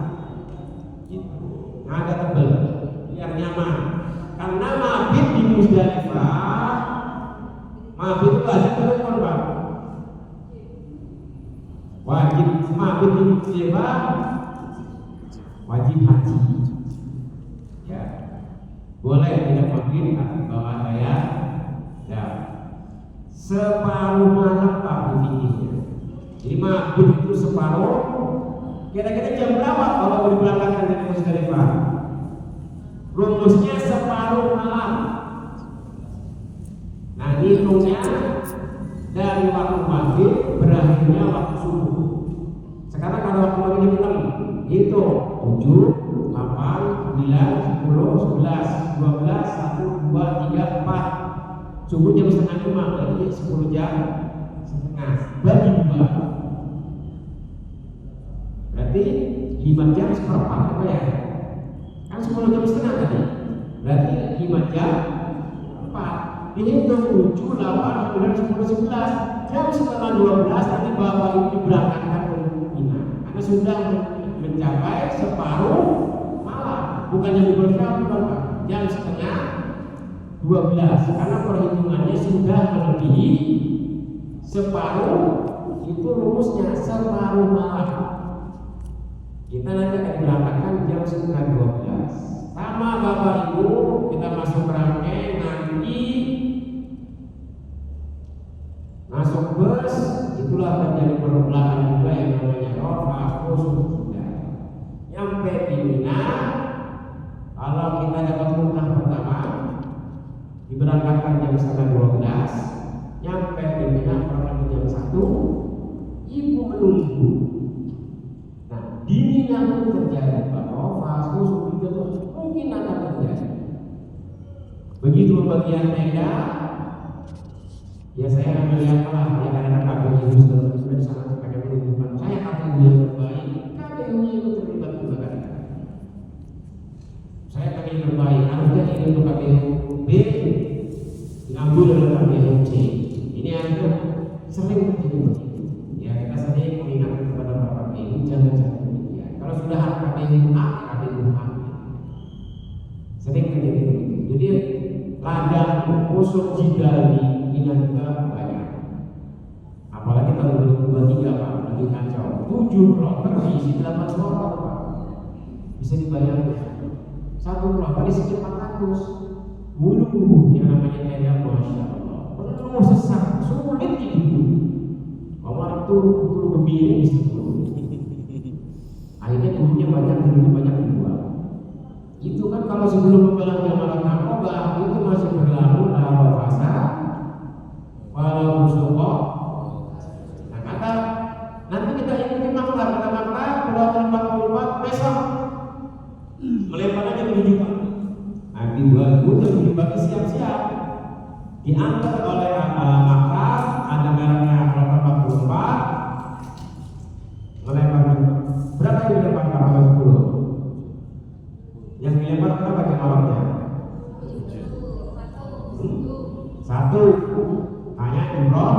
S1: Gitu. Nah, agak tebal, biar nyaman. Karena mabit di Musdalifah, mabit itu wajib berkorban pak. Wajib mabit di Musdalifah, wajib haji. Ya, boleh tidak mabit tapi bawa saya. Ya, separuh malam pak begininya. Jadi mabit itu separuh. Kira-kira jam berapa kalau diberangkatkan dari Musdalifah? Rumusnya separuh malam. Nah, hitungnya dari waktu maghrib berakhirnya waktu subuh. Sekarang ada waktu maghrib 6, hitung 7, 8, 9, 10, 11, 12, 1, 2, 3, 4. Subuh jam setengah 5, berarti 10 jam setengah. Bagi 2. Berarti 5 jam seperempat apa ya? Kan 10 jam setengah tadi. Berarti 5 jam 4. Dihitung 7, 8, 9, 10, 11. Jam setengah 12 nanti bapak ibu diberangkatkan ke Mina. Karena sudah mencapai separuh malam. Bukan jam 12 bukan pak. Jam setengah 12. Karena perhitungannya sudah melebihi separuh. Itu rumusnya separuh malam. Kita nanti akan berangkatkan jam setengah 12. Sama bapak ibu kita masuk rangkai nanti masuk bus. Itulah terjadi permulaan juga yang namanya Arafah khusus juga. Nyampe di Mina, kalau kita dapat rukun pertama diberangkatkan jam setengah 12. Nyampe di Mina kurang jam 1. Ibu menunggu. Di Mina pun terjadi Arafah khusus juga tuh mungkin akan terjadi. Begitu pembagian tenda, ya saya akan melihat lah ya karena KPU sudah sangat pakai menunjukkan saya KPU yang terbaik. KPU itu terlibat juga kan. Saya KPU terbaik, harusnya ini untuk KPU B diambil oleh KPU C. Ini ada sering terjadi. Ya kita sering mengingatkan kepada Bapak KPU jangan. Kalau sudah KPU A, KPU A sering terjadi begitu. Jadi ladang khusus jidal di Mina juga banyak. Apalagi tahun 2023 pak, lebih kacau. 7 kloter diisi 8 kloter pak. Bisa dibayangkan. 1 kloter diisi 400. Bulu yang namanya tenda, masya Allah. Penuh sesak, sulit hidup. Kalau turun gemini bisa turun. Akhirnya turunnya atau sebelum membelah jamaah Aqabah itu masih berlalu la fasa walau musukoh. Nah kata nanti kita ikuti makna Keluaran 44 besok melempar aja menuju pagi. Nanti 2 pagi siap-siap diantar oleh maka ada merahnya Keluaran 44 melempar juga. Berapa yang dilempar kapal 10? Yang dilempar berapa jemaahnya? 1. Hanya jumroh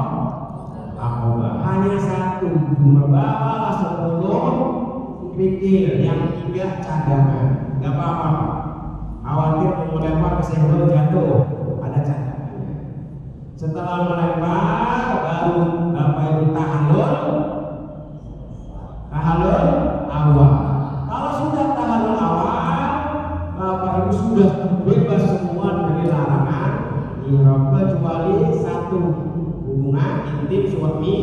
S1: Aqabah. Hanya 1 jumroh, bawalah 10 pikir, yang 3 cadangan. Gak apa-apa, khawatir mau melempar kesenggol jatuh, ada cadangannya. Setelah melempar baru Bapak Ibu tahallul awal. Kalau sudah tahallul awal, Bapak Ibu sudah bebas semua dari larangan ihram kecuali 1 hubungan intim suami.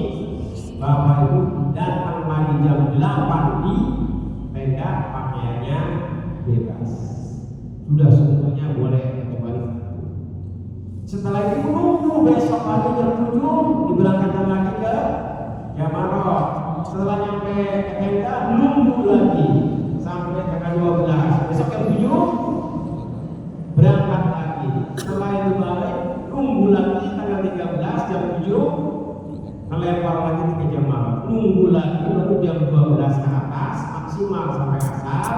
S1: Bapak Ibu datang lagi jam 8 di tenda, pakaiannya bebas. Sudah semuanya boleh kecuali 1. Setelah itu menunggu besok pagi jam 7 diberangkatkan lagi ke Jamarot. Setelah nyampe ke tenda nunggu lagi sampai tanggal 12. Besok jam 7 berangkat lagi. Setelah itu balik nunggu lagi tanggal 13 jam 7 melempar lagi ke Jamarot. Nunggu lagi baru jam 12 ke atas maksimal sampai asar.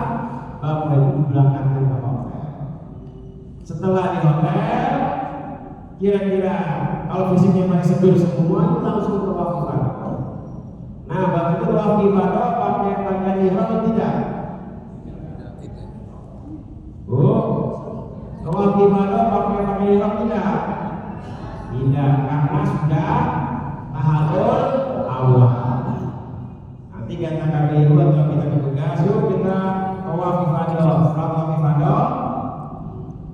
S1: Bapak Ibu diberangkatkan ke hotel. Setelah di hotel, kira-kira kalau fisiknya masih seger semua, langsung ke tawaf ifadah. Nah, Bapak Ibu tawaf ifadah pakai pakaian ihram tidak? Tawaf ifadah pakai pakaian ihram tidak? Tidak, karena sudah tahallul awal. Nanti kata kami itu atau kita bertugas, yuk kita tawaf ifadah. Setelah tawaf ifadah,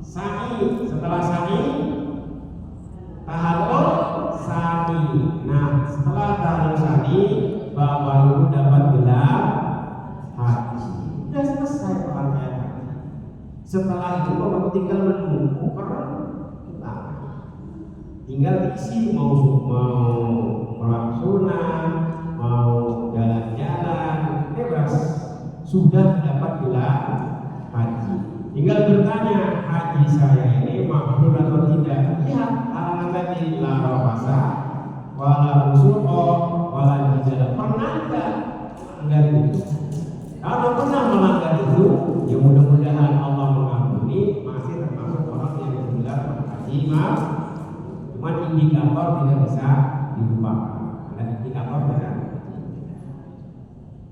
S1: sa'i. Setelah sa'i, tahallul sa'i. Nah, setelah tahallul sa'i, Bapak Ibu dapat gelar haji. Sudah selesai rangkaian haji. Setelah itu Bapak Ibu tinggal menunggu perang. Tinggal diisi mau sholat sunat, mau jalan-jalan, bebas. Sudah dapat gelar haji. Tinggal bertanya, haji saya ini mabrur atau tidak? Lihat alamat tadi, la rafasa wala fusuqa wala jidala. Pernah enggak melanggar itu? Kalau pernah melanggar itu, ya mudah-mudahan Allah mengampuni, masih termasuk orang yang bergelar haji. Cuman indikator tidak bisa dilupakan. Ada indikator kan?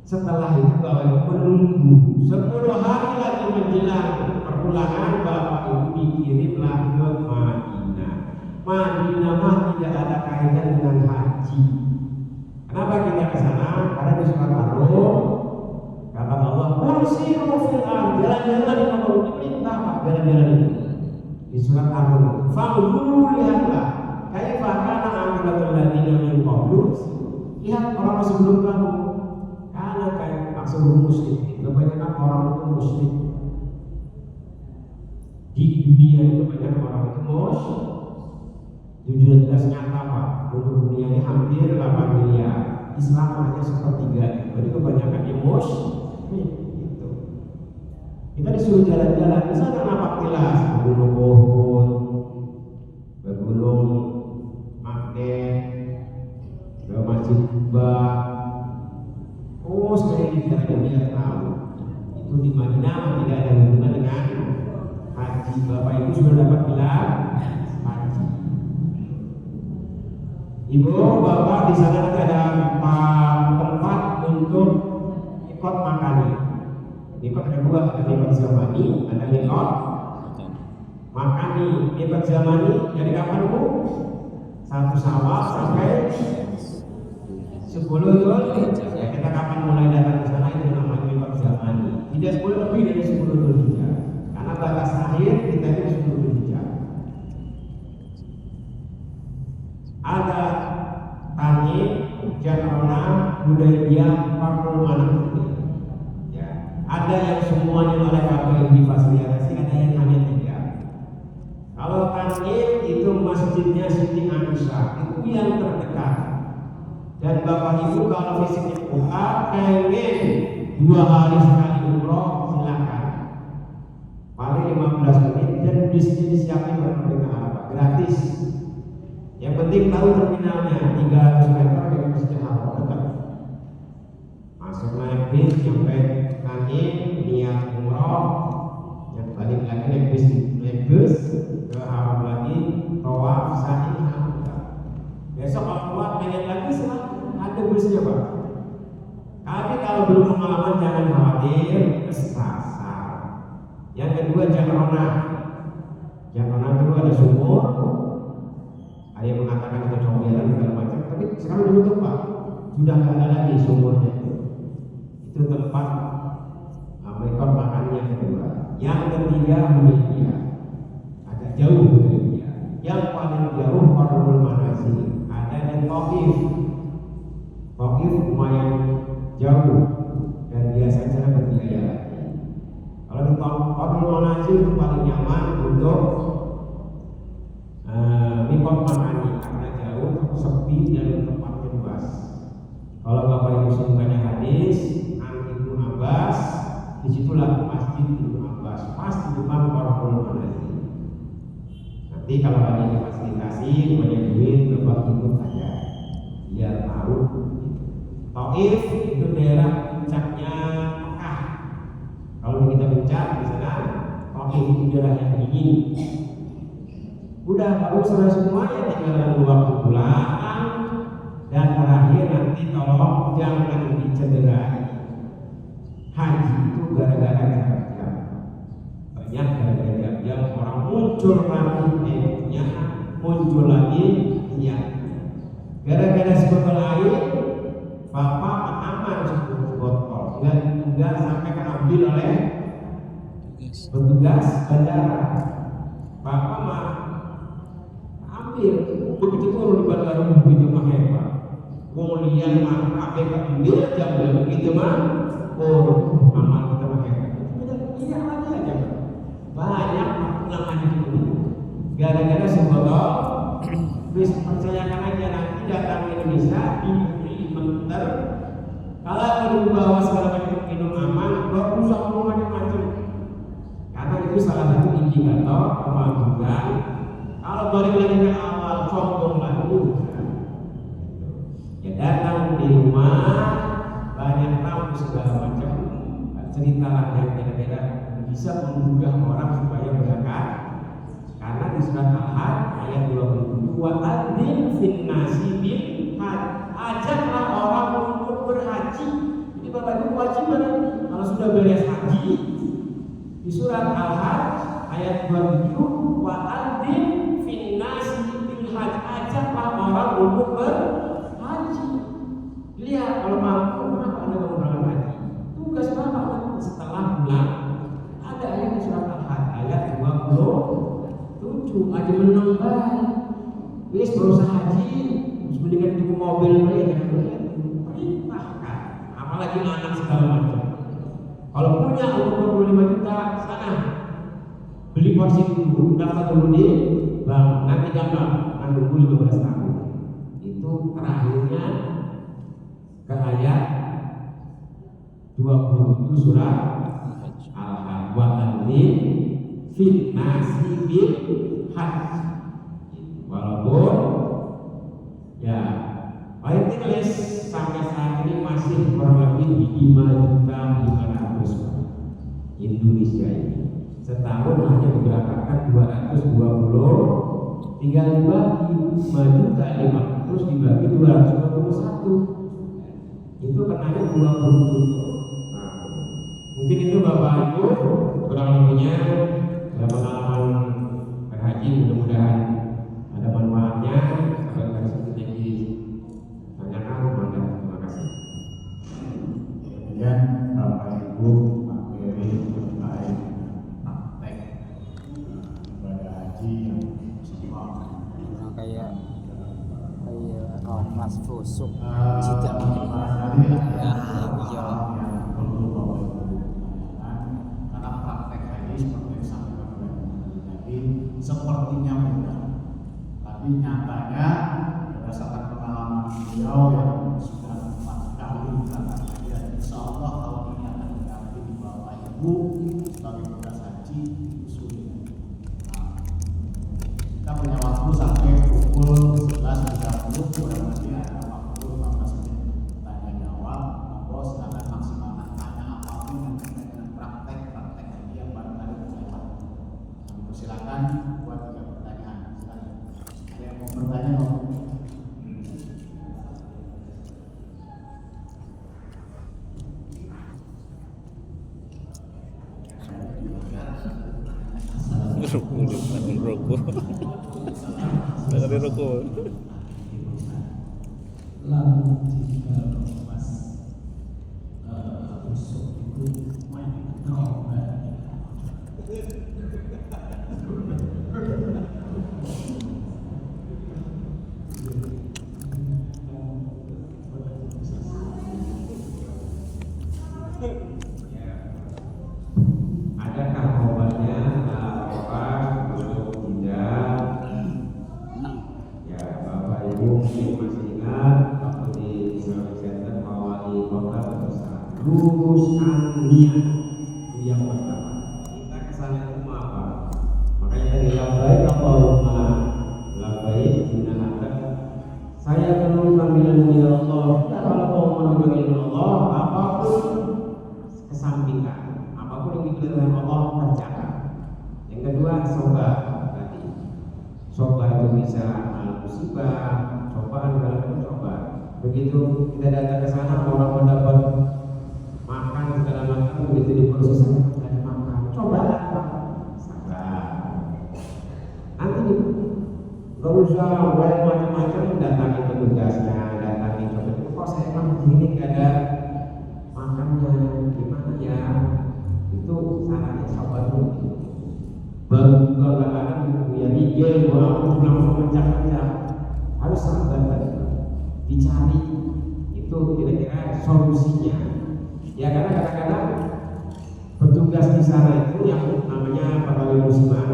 S1: Setelah itu Bapak menunggu 10 hari lagi menjelang perpulangan, Bapak Ibu dikirimlah ke Madinah. Madinah mah tidak ada kaitan dengan haji. Kenapa kita ke sana? Karena di surat Ar-Rum kata Allah, "Kursiru fil ardh", jalan-jalan di muka bumi, perintah jalan-jalan itu. Di surat Ar-Rum, "Fa'udhu", lihatlah, kaifa kana aqibatul ladzina min qablu, lihat orang sebelum kamu. Karena kayak maksud muslim, kebanyakan orang itu muslim. Di dunia itu banyak orang itu muslim. Jujur jelas nyata Pak, penduduk dunia ini hampir 8 miliar. Islam hanya sepertiga, jadi kebanyakan yang muslim. Gitu. Kita disuruh jalan-jalan, misalnya napak tilas, ke Gunung Uhud, ke Gunung Magnet, ke Masjid Kuba. Oh, sekali kita biar tahu itu di Madinah tidak ada hubungan dengan haji. Bapak Ibu sudah dapat gelar haji. Ibu, Bapak di sana nanti ada tempat untuk ikut makani. Ikut ada 2, ada ikut zamani, ada ikut makani. Ikut zamani dari kapan Bu? 1 Syawal sampai 10 Dzulhijjah. Ya, kita kapan mulai datang ke sana itu namanya ikut zamani. Tidak boleh lebih dari 10 Dzulhijjah. Karena batas akhir kita itu 10 Dzulhijjah. Ada Tani, Jarona, Hudaybiyah, Pakul Manah. Ya. Ada ada yang semuanya oleh KPU difasilitasi, ada yang hanya 3. Kalau Tanjim itu masjidnya Siti Aisyah, itu yang terdekat. Dan Bapak Ibu kalau fisiknya buka pengen 2 hari sekali umroh silakan. Paling 15 menit dan bisnya disiapin oleh pemerintah Arab, gratis. Yang penting tahu terminalnya 300 meter dari Masjid Haram dekat. Masuk naik bis sampai Tanjim niat umroh, yang balik lagi naik bus ke Haram lagi, tawaf sa'i hamdah. Besok kalau keluar pengen lagi silakan, ada busnya Pak. Tapi kalau belum pengalaman jangan khawatir, kesasar. Yang kedua Jamronah. Jamronah itu ada sumur. Ada yang mengatakan itu comberan segala macam, tapi sekarang ditutup Pak. Sudah nggak ada lagi sumurnya itu tempat rekor makannya kedua. Yang ketiga Hudaybiyah, agak jauh Hudaybiyah. Yang paling jauh Qarnul Manazil, ada di Thaif. Thaif lumayan jauh dan biasanya berbiaya lagi. Kalau di Qarnul Manazil itu paling nyaman untuk mikot makani karena jauh, sepi dan tempatnya luas. Kalau Bapak Ibu sukanya hadis, Ibnu Abbas, disitulah Masjid Ibnu Abbas, pas di depan Qarnul Manazil. Nanti kalau ada yang difasilitasi, banyak duit, Bapak ikut aja, biar tahu. Thaif itu daerah puncaknya Mekah. Kalau kita puncak di sana, Thaif itu daerah yang dingin. Udah baru selesai semua ya, tinggal waktu pulang. Dan terakhir nanti tolong jangan dicederai. Haji itu gara-gara jam-jam. Banyak gara-gara jam-jam orang muncul lagi punya, muncul lagi niat. Gara-gara sebotol air, Bapak aman sebotol, enggak sampai keambil oleh petugas bandara. Bapak mah ambil, begitu turun di bandara begitu mah hebat. Kemudian mah kabeh keambil jam begitu mah, oh amal kita mah hebat. Iya aja. Banyak pulangan itu gara-gara sebotol. Wis percayakan aja nanti datang ke Indonesia diberi menter. Kalau perlu bawa segala macam minum aman, gak usah macam-macam. Karena itu salah satu indikator kemajuan. Kalau balik lagi ke awal sombong lagi, ya datang di rumah banyak tamu segala macam, ceritalah yang beda-beda bisa menggugah orang supaya berangkat. Karena di surat Al-Hajj ayat 27, wa adzin fin nasi bil hajj, ajaklah orang untuk berhaji. Jadi Bapak Ibu kewajiban kalau sudah beres haji di surat Al-Hajj ayat 27, wa adzin fin nasi bil hajj, ajaklah orang untuk berhaji. Lihat kalau mampu kenapa Anda mau berangkat haji? Tugas Bapak setelah pulang ada ayat di surat Al-Hajj ayat 27 aja menang banget. Wis berusaha haji, terus mendingan itu mobil jangan perintahkan, apalagi anak segala macam. Kalau punya umur 25 juta, sana beli porsi dulu, daftar dulu di bank, nanti gampang, nunggu 15 tahun. Itu terakhirnya ke ayat 27 surat Al-Hajj, wa adzin fin nasi bil hajj. Walaupun ya ayat tulis sampai saat ini masih kurang lebih 5.500.000 Indonesia ini setahun hanya memberangkatkan 220, tinggal dibagi 5.500.000 dibagi 221, itu kenanya 20. Nah, mungkin itu Bapak Ibu kurang lebihnya pengalaman berhaji, mudah-mudahan ada manfaatnya. Kalau dari situ jadi tanyakan, terima kasih.
S3: Kemudian Bapak Ibu materi terkait praktek ibadah haji yang
S2: Nah, kayak kelas fusuk
S3: tidak
S2: tidak
S3: tadi
S2: ya iya
S3: yang perlu Bapak Ibu tanyakan sepertinya mudah, tapi nyatanya berdasarkan pengalaman beliau yang sudah 4 kali berangkat haji, dan insya Allah tahun ini akan berangkat di Bapak Ibu sebagai tugas haji di Suriah. Kita punya waktu sampai pukul 11.30, kurang lebih ada waktu 15 menit tanya jawab. Monggo silakan maksimalkan tanya apapun yang terkait dengan praktek haji yang barangkali terlewat. Kami persilakan buat 3 pertanyaan. Silakan. Ada yang mau bertanya?
S4: Rokok. Dari rokok.
S5: Lalu jika mas busuk itu main
S1: Adakah obatnya? Apa busuk tidak? Ya, Bapak Ibu mungkin masih ingat waktu di Islamic Center mewakili kota terbesar. Luruskan niat itu yang pertama. Kita kesana itu mau apa? Makanya dari labbaik Allahumma labbaik innaka saya penuh panggilan ya Allah. Kita kalau mau memanggil Allah apapun kesampingkan, apapun yang diperintahkan Allah kerjakan. Yang kedua sobat tadi. Sobat itu bisa musibah, cobaan segala macam sobat. Begitu kita datang ke sana orang mendapat makan segala macam, begitu di proses tidak ada makan, coba sabar. Nanti nggak usah banyak macam-macam datangi petugasnya, datangi coba. Kok saya emang begini nggak ada makannya, gimana ya? Itu sarannya sobat dulu. Baru kadang-kadang ya rigel, walaupun langsung mencak-mencak, harus sabar dicari itu kira-kira solusinya. Ya karena kadang-kadang petugas di sana itu yang namanya pegawai musiman,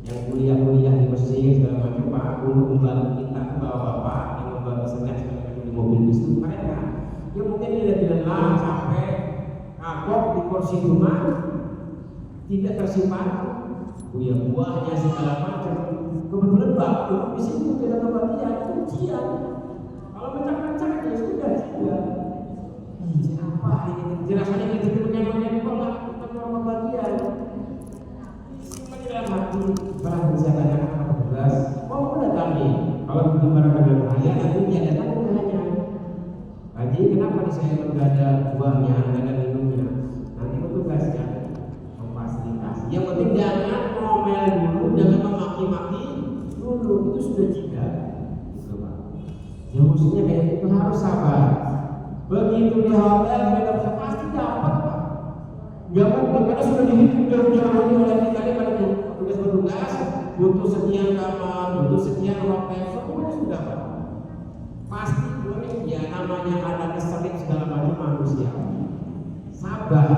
S1: yang kuliah di Mesir segala macam, Pak untuk membantu kita bawa bapak yang membantu sengat segala macam di mobil bis itu mereka. Ya mungkin dia tidak lelah, capek, kapok di kursi rumah, tidak tersimpan. Ya buahnya segala macam. Kebetulan bapak di sini tidak kebagian ujian. Kalau mencak-mencak ya sudah juga. Apa ini jelasannya itu punya pola bukan kebagian. Simpan dalam hati barang bisa tanyakan kepada petugas. Mau mendatangi kalau belum barang dengan saya nanti dia datang ke hanya. Haji kenapa di saya tidak ada buahnya, tidak ada minumnya? Nanti petugasnya memfasilitasi. Yang penting jangan ngomel dulu, jangan memaki-maki dulu, itu sudah jika. Gitu, Pak. Ya maksudnya kayak itu harus sabar. Begitu di hotel mereka pasti dapat, Pak. Jangan karena sudah dihitung jauh-jauh oleh kita pada petugas butuh sekian kamar, butuh sekian hotel, semuanya sudah, Pak. Pasti boleh ya namanya ada keselip segala macam manusia. Sabar.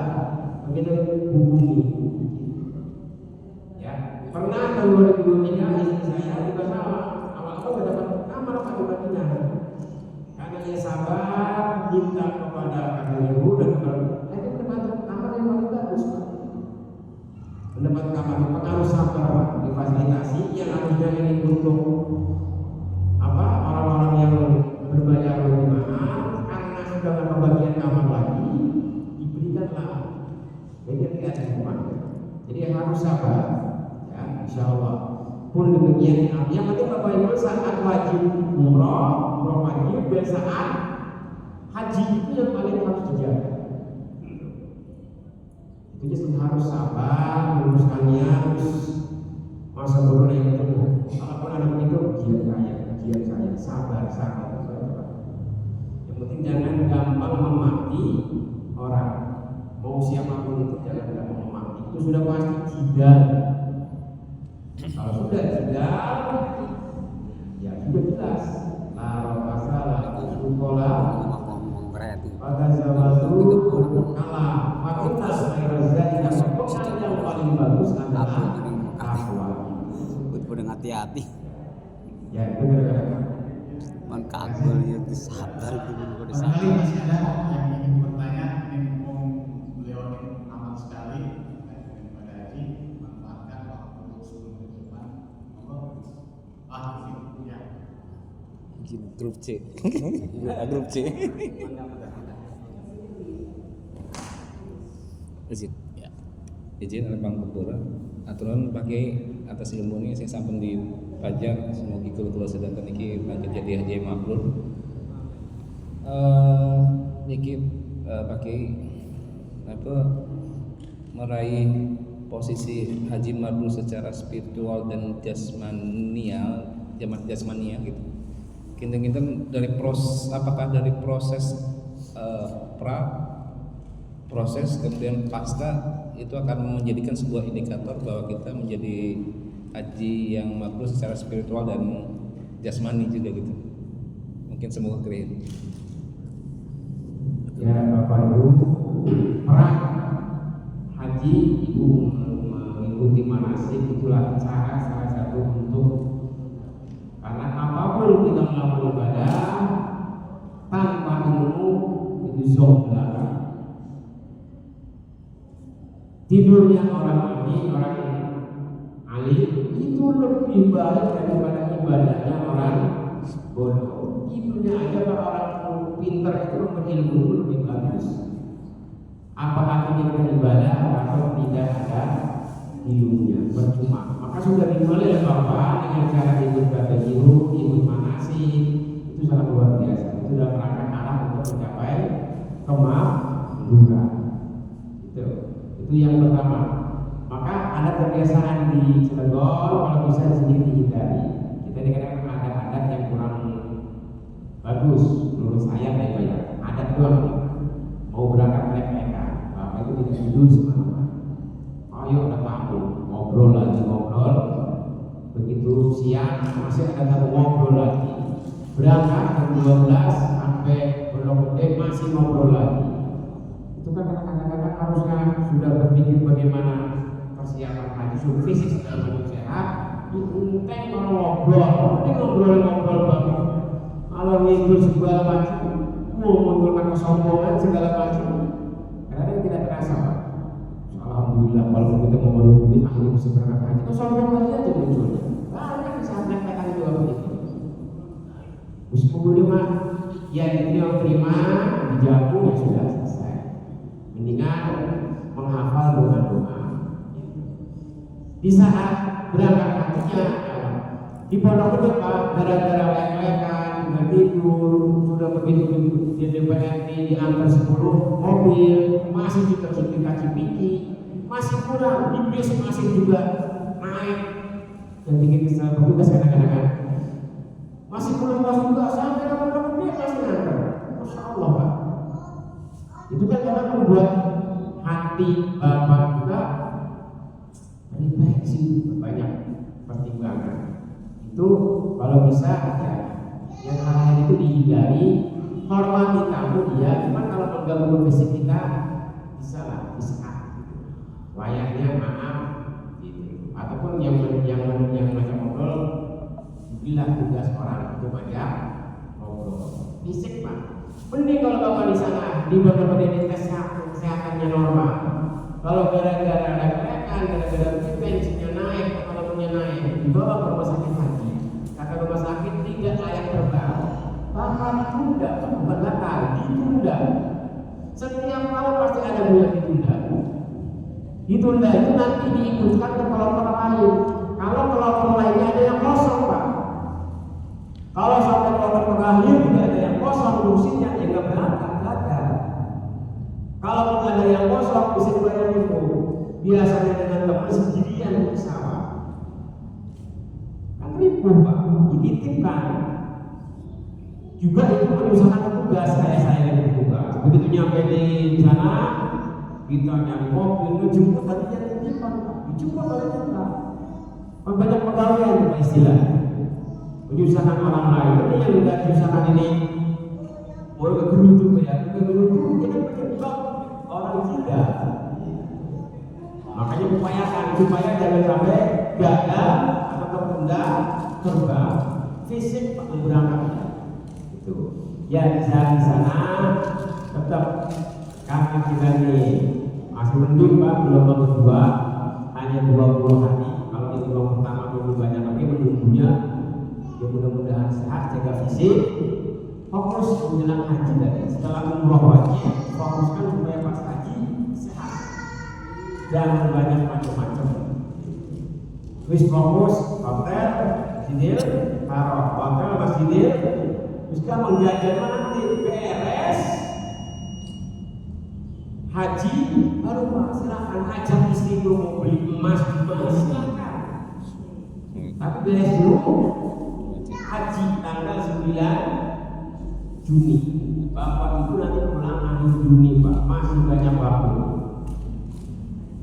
S1: Begitu hubungi. Ya, pernah tahun 2023 istri saya juga sama. Awal-awal gak dapat kamar Pak di Madinah. Karena dia sabar, minta kepada kakak ibu dan kepada mendapat kamar yang paling bagus, Pak. Mendapat kamar yang harus sabar, Pak. Difasilitasi yang harusnya ini untuk apa orang-orang yang berbayar lebih mahal karena sudah ada pembagian kamar lagi diberikanlah. Jadi tidak ada hukumannya. Jadi harus sabar, ya insya Allah. Pun demikian, yang penting Bapak Ibu saat wajib umroh wajib dan saat haji itu yang paling harus dijaga. Itu justru harus sabar, luruskan niat, masa bodoh yang ketemu. Kalau anak itu ujian saya, sabar. Yang penting jangan gampang memaki orang. Mau siapapun itu jangan gampang memaki. Itu sudah pasti jidal. Kalau sudah jidal, ya sudah jelas. La masalah usukola. Pada zaman dulu kalah. Fakultas Mairaza yang paling bagus adalah takwa.
S2: hati.
S1: Ya itu gara-gara
S2: Man kagul ya disabar gitu kok
S3: Barangkali
S2: disabar.
S3: masih ada yang ingin bertanya, ini mumpung beliau ini aman sekali terkait dengan ibadah haji, manfaatkan waktu sebelum ke depan. Ini ya.
S4: Izin grup C. Grup C. Izin. Ya. Izin oleh Bang Kupura. Aturan pakai atas ilmu ini saya sampun di pajak semoga kula sedanten iki lanjut jadi haji mabrur. Niki pakai apa meraih posisi haji mabrur secara spiritual dan jasmania gitu. Kinten-kinten dari apakah dari proses proses kemudian pasca itu akan menjadikan sebuah indikator bahwa kita menjadi haji yang mabrur secara spiritual dan jasmani juga gitu. Mungkin semoga clear.
S1: ya Bapak Ibu perang haji ibu mengikuti manasik itulah cara salah satu untuk karena apapun kita melakukan ibadah tanpa ilmu itu sombong. Tidurnya orang ini orang alim itu lebih baik daripada ibadahnya orang bodoh. Tidurnya aja kalau orang pintar itu berilmu itu lebih bagus. Apa artinya kita ibadah kalau tidak ada ilmunya percuma. Maka sudah dimulai oleh Bapak dengan cara ikut kata jiru, ikut manasik itu sangat luar biasa. Itu dalam rangka arah untuk mencapai kemakmuran. Itu yang pertama. Maka ada kebiasaan di Cilegon kalau bisa di sini dihindari. Kita kadang ada adat yang kurang bagus menurut saya banyak. Adat doang mau berangkat lek-lekan, Bapak itu tidak tidur semalam. Ayo ada tamu ngobrol lagi ngobrol. Begitu siang masih ada tamu ngobrol lagi. Berangkat jam 12 sampai belum gede masih ngobrol lagi. Itu kan kadang-kadang harusnya sudah berpikir bagaimana persiapan haji fisik segala macam sehat. Enteng kalau ngobrol, ini ngobrol banget. Kalau ngikut segala macam, mengumpulkan kesombongan segala macam, kadang-kadang tidak terasa. Alhamdulillah kalau kita mau duit akhirnya bisa berangkat haji. Kesombongan aja munculnya. Banyak di saat mereka juga begitu. Terus kemudian mah, ya terima dijamu ya sudah selesai. Mendingan menghafal doa-doa. Di saat berangkat hajinya di pondok gede Pak, gara-gara lek-lekan, nggak tidur, sudah begitu di DPRD diantar 10 mobil, masih dicicipiki, masih kurang, di bis masih juga naik, dan bikin kesalahan petugas kadang-kadang masih kurang juga sampai ke pondok gede masih nganter. Masya Allah Pak. Itu kan kadang membuat hati Bapak juga refleksi banyak pertimbangan. Itu kalau bisa ya yang hal-hal itu dihindari, hormati tamu dia, cuman kalau mengganggu fisik kita bisa lah, bisa layaknya maaf gitu. Ataupun yang macam ngobrol bila tugas orang untuk aja ngobrol fisik Pak. Mending kalau Bapak di sana di beberapa kesehatannya normal. Kalau gara-gara lek-lekan, gara-gara tensinya naik, kepalanya naik, dibawa ke rumah sakit haji. Kata rumah sakit tidak layak terbang. Bahkan ditunda, bukan batal, ditunda. Setiap tahun pasti ada bulan ditunda. Ditunda itu nanti diikutkan ke kloter lain. Kalau kloter lainnya ada yang kosong Pak. Kalau sampai kloter terakhir tidak ada yang kosong, kursinya ya nggak berangkat. Kalau ada yang kosong bisa dibayar itu. Biasanya dengan teman sendirian pesawat. Kan ribu Pak, dititipkan. Juga itu menyusahkan petugas saya yang bertugas. Begitu nyampe di sana, kita nyari mobil, jemput tadi yang titipan, dijemput oleh kita. Banyak pegawai itu istilah. Menyusahkan orang lain. Ini yang tidak menyusahkan ini. Boleh kegerutu ya, kegerutu jangan berjebak orang tidak. Makanya upayakan supaya jangan sampai gagal atau tertunda terbang fisik berangkat itu ya di sana tetap karena kita ini masih mendung Pak, gelombang kedua hanya 20 hari. Kalau di gelombang pertama belum banyak lagi menunggunya, ya mudah-mudahan sehat, jaga fisik, fokus menjelang haji tadi. Setelah umroh haji, fokuskan supaya pas haji sehat, jangan banyak macam-macam. Wis fokus hotel, masjidil, taruh hotel, masjidil, terus kamu jajan nanti beres. Haji baru Pak silakan ajak istri mau beli emas silakan. Tapi beres dulu haji tanggal 9 Juni. Bapak itu nanti pulang akhir Juni Pak, masih banyak waktu.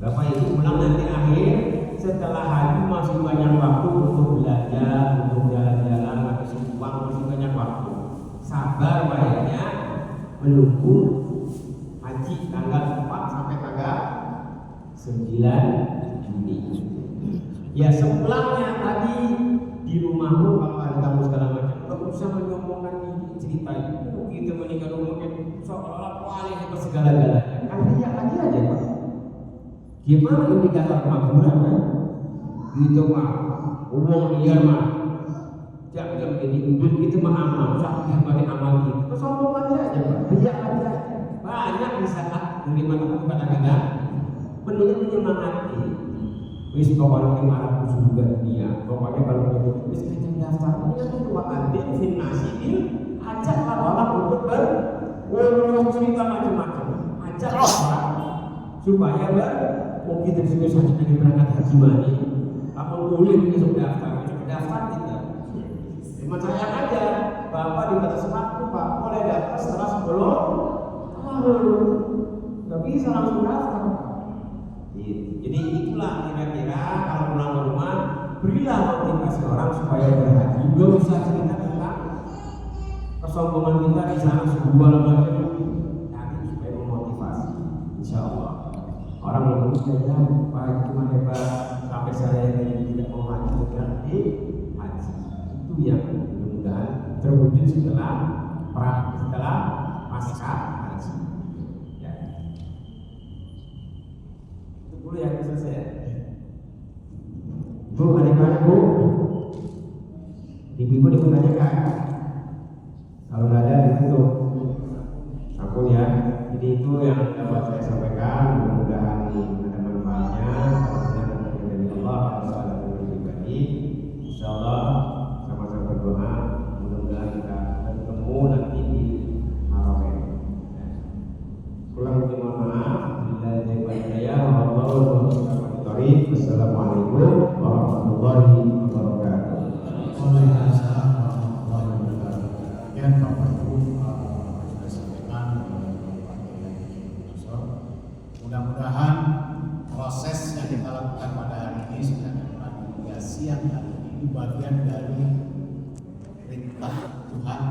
S1: Bapak itu pulang nanti akhir setelah haji masih banyak waktu untuk belanja, untuk jalan-jalan, habis uang masih banyak waktu. Sabar bayarnya menunggu haji tanggal 4 sampai tanggal 9 Juni. Ya sebelahnya tadi di rumahmu kalau ada tamu segala macam, nggak usah menyombongkan cerita itu kita menikah mungkin seolah-olah wali hebat segala-galanya. Kan riak lagi aja Pak. Gimana indikator kemakmuran kan? Gitu Pak. Umum dia mah. Jangan jadi ujung itu mah amal, usah pakai amal gitu. Kesombong aja Pak. Riak aja. Banyak di saat menerima tamu kadang-kadang benar menyemangati. Wis pokoknya marah juga dunia. Pokoknya kalau begitu wis kacang daftar ini kan dua adil finasi ajak orang untuk ngomong cerita macam-macam. Ajak orang supaya kita juga saja dari berangkat haji mani. Apa boleh besok daftar kita. Cuma sayang aja Bapak di batas waktu Pak boleh daftar setelah 10 tahun. Gak bisa langsung daftar. Jadi itulah kira-kira kalau pulang ke rumah berilah motivasi orang supaya berhaji. Gak usah cerita tentang kesombongan kita di sana segala macam nanti supaya memotivasi. Insya Allah orang ngomong saja Pak itu mah hebat sampai saya tidak mau haji nanti haji itu yang mudah-mudahan terwujud setelah pasca haji. Ya. Itu dulu yang selesai ya. Bu, adik-adik Bu, ibu dipertanyakan. Kalau nggak ada ditutup. Ampun ya. Jadi itu yang dapat saya sampaikan. Mudah-mudahan ada manfaatnya. Kalau benar dari Allah, salah dari pribadi. Insya Allah sama-sama berdoa. Mudah-mudahan kita bertemu nanti di Arafah. Kurang lebih mohon maaf. Wassalamualaikum warahmatullahi wabarakatuh.
S3: Waalaikumsalam warahmatullahi wabarakatuh. Demikian Bapak Ibu sudah sampaikan mudah-mudahan proses yang kita lakukan pada hari ini sudah hingga siang hari ini bagian dari perintah Tuhan.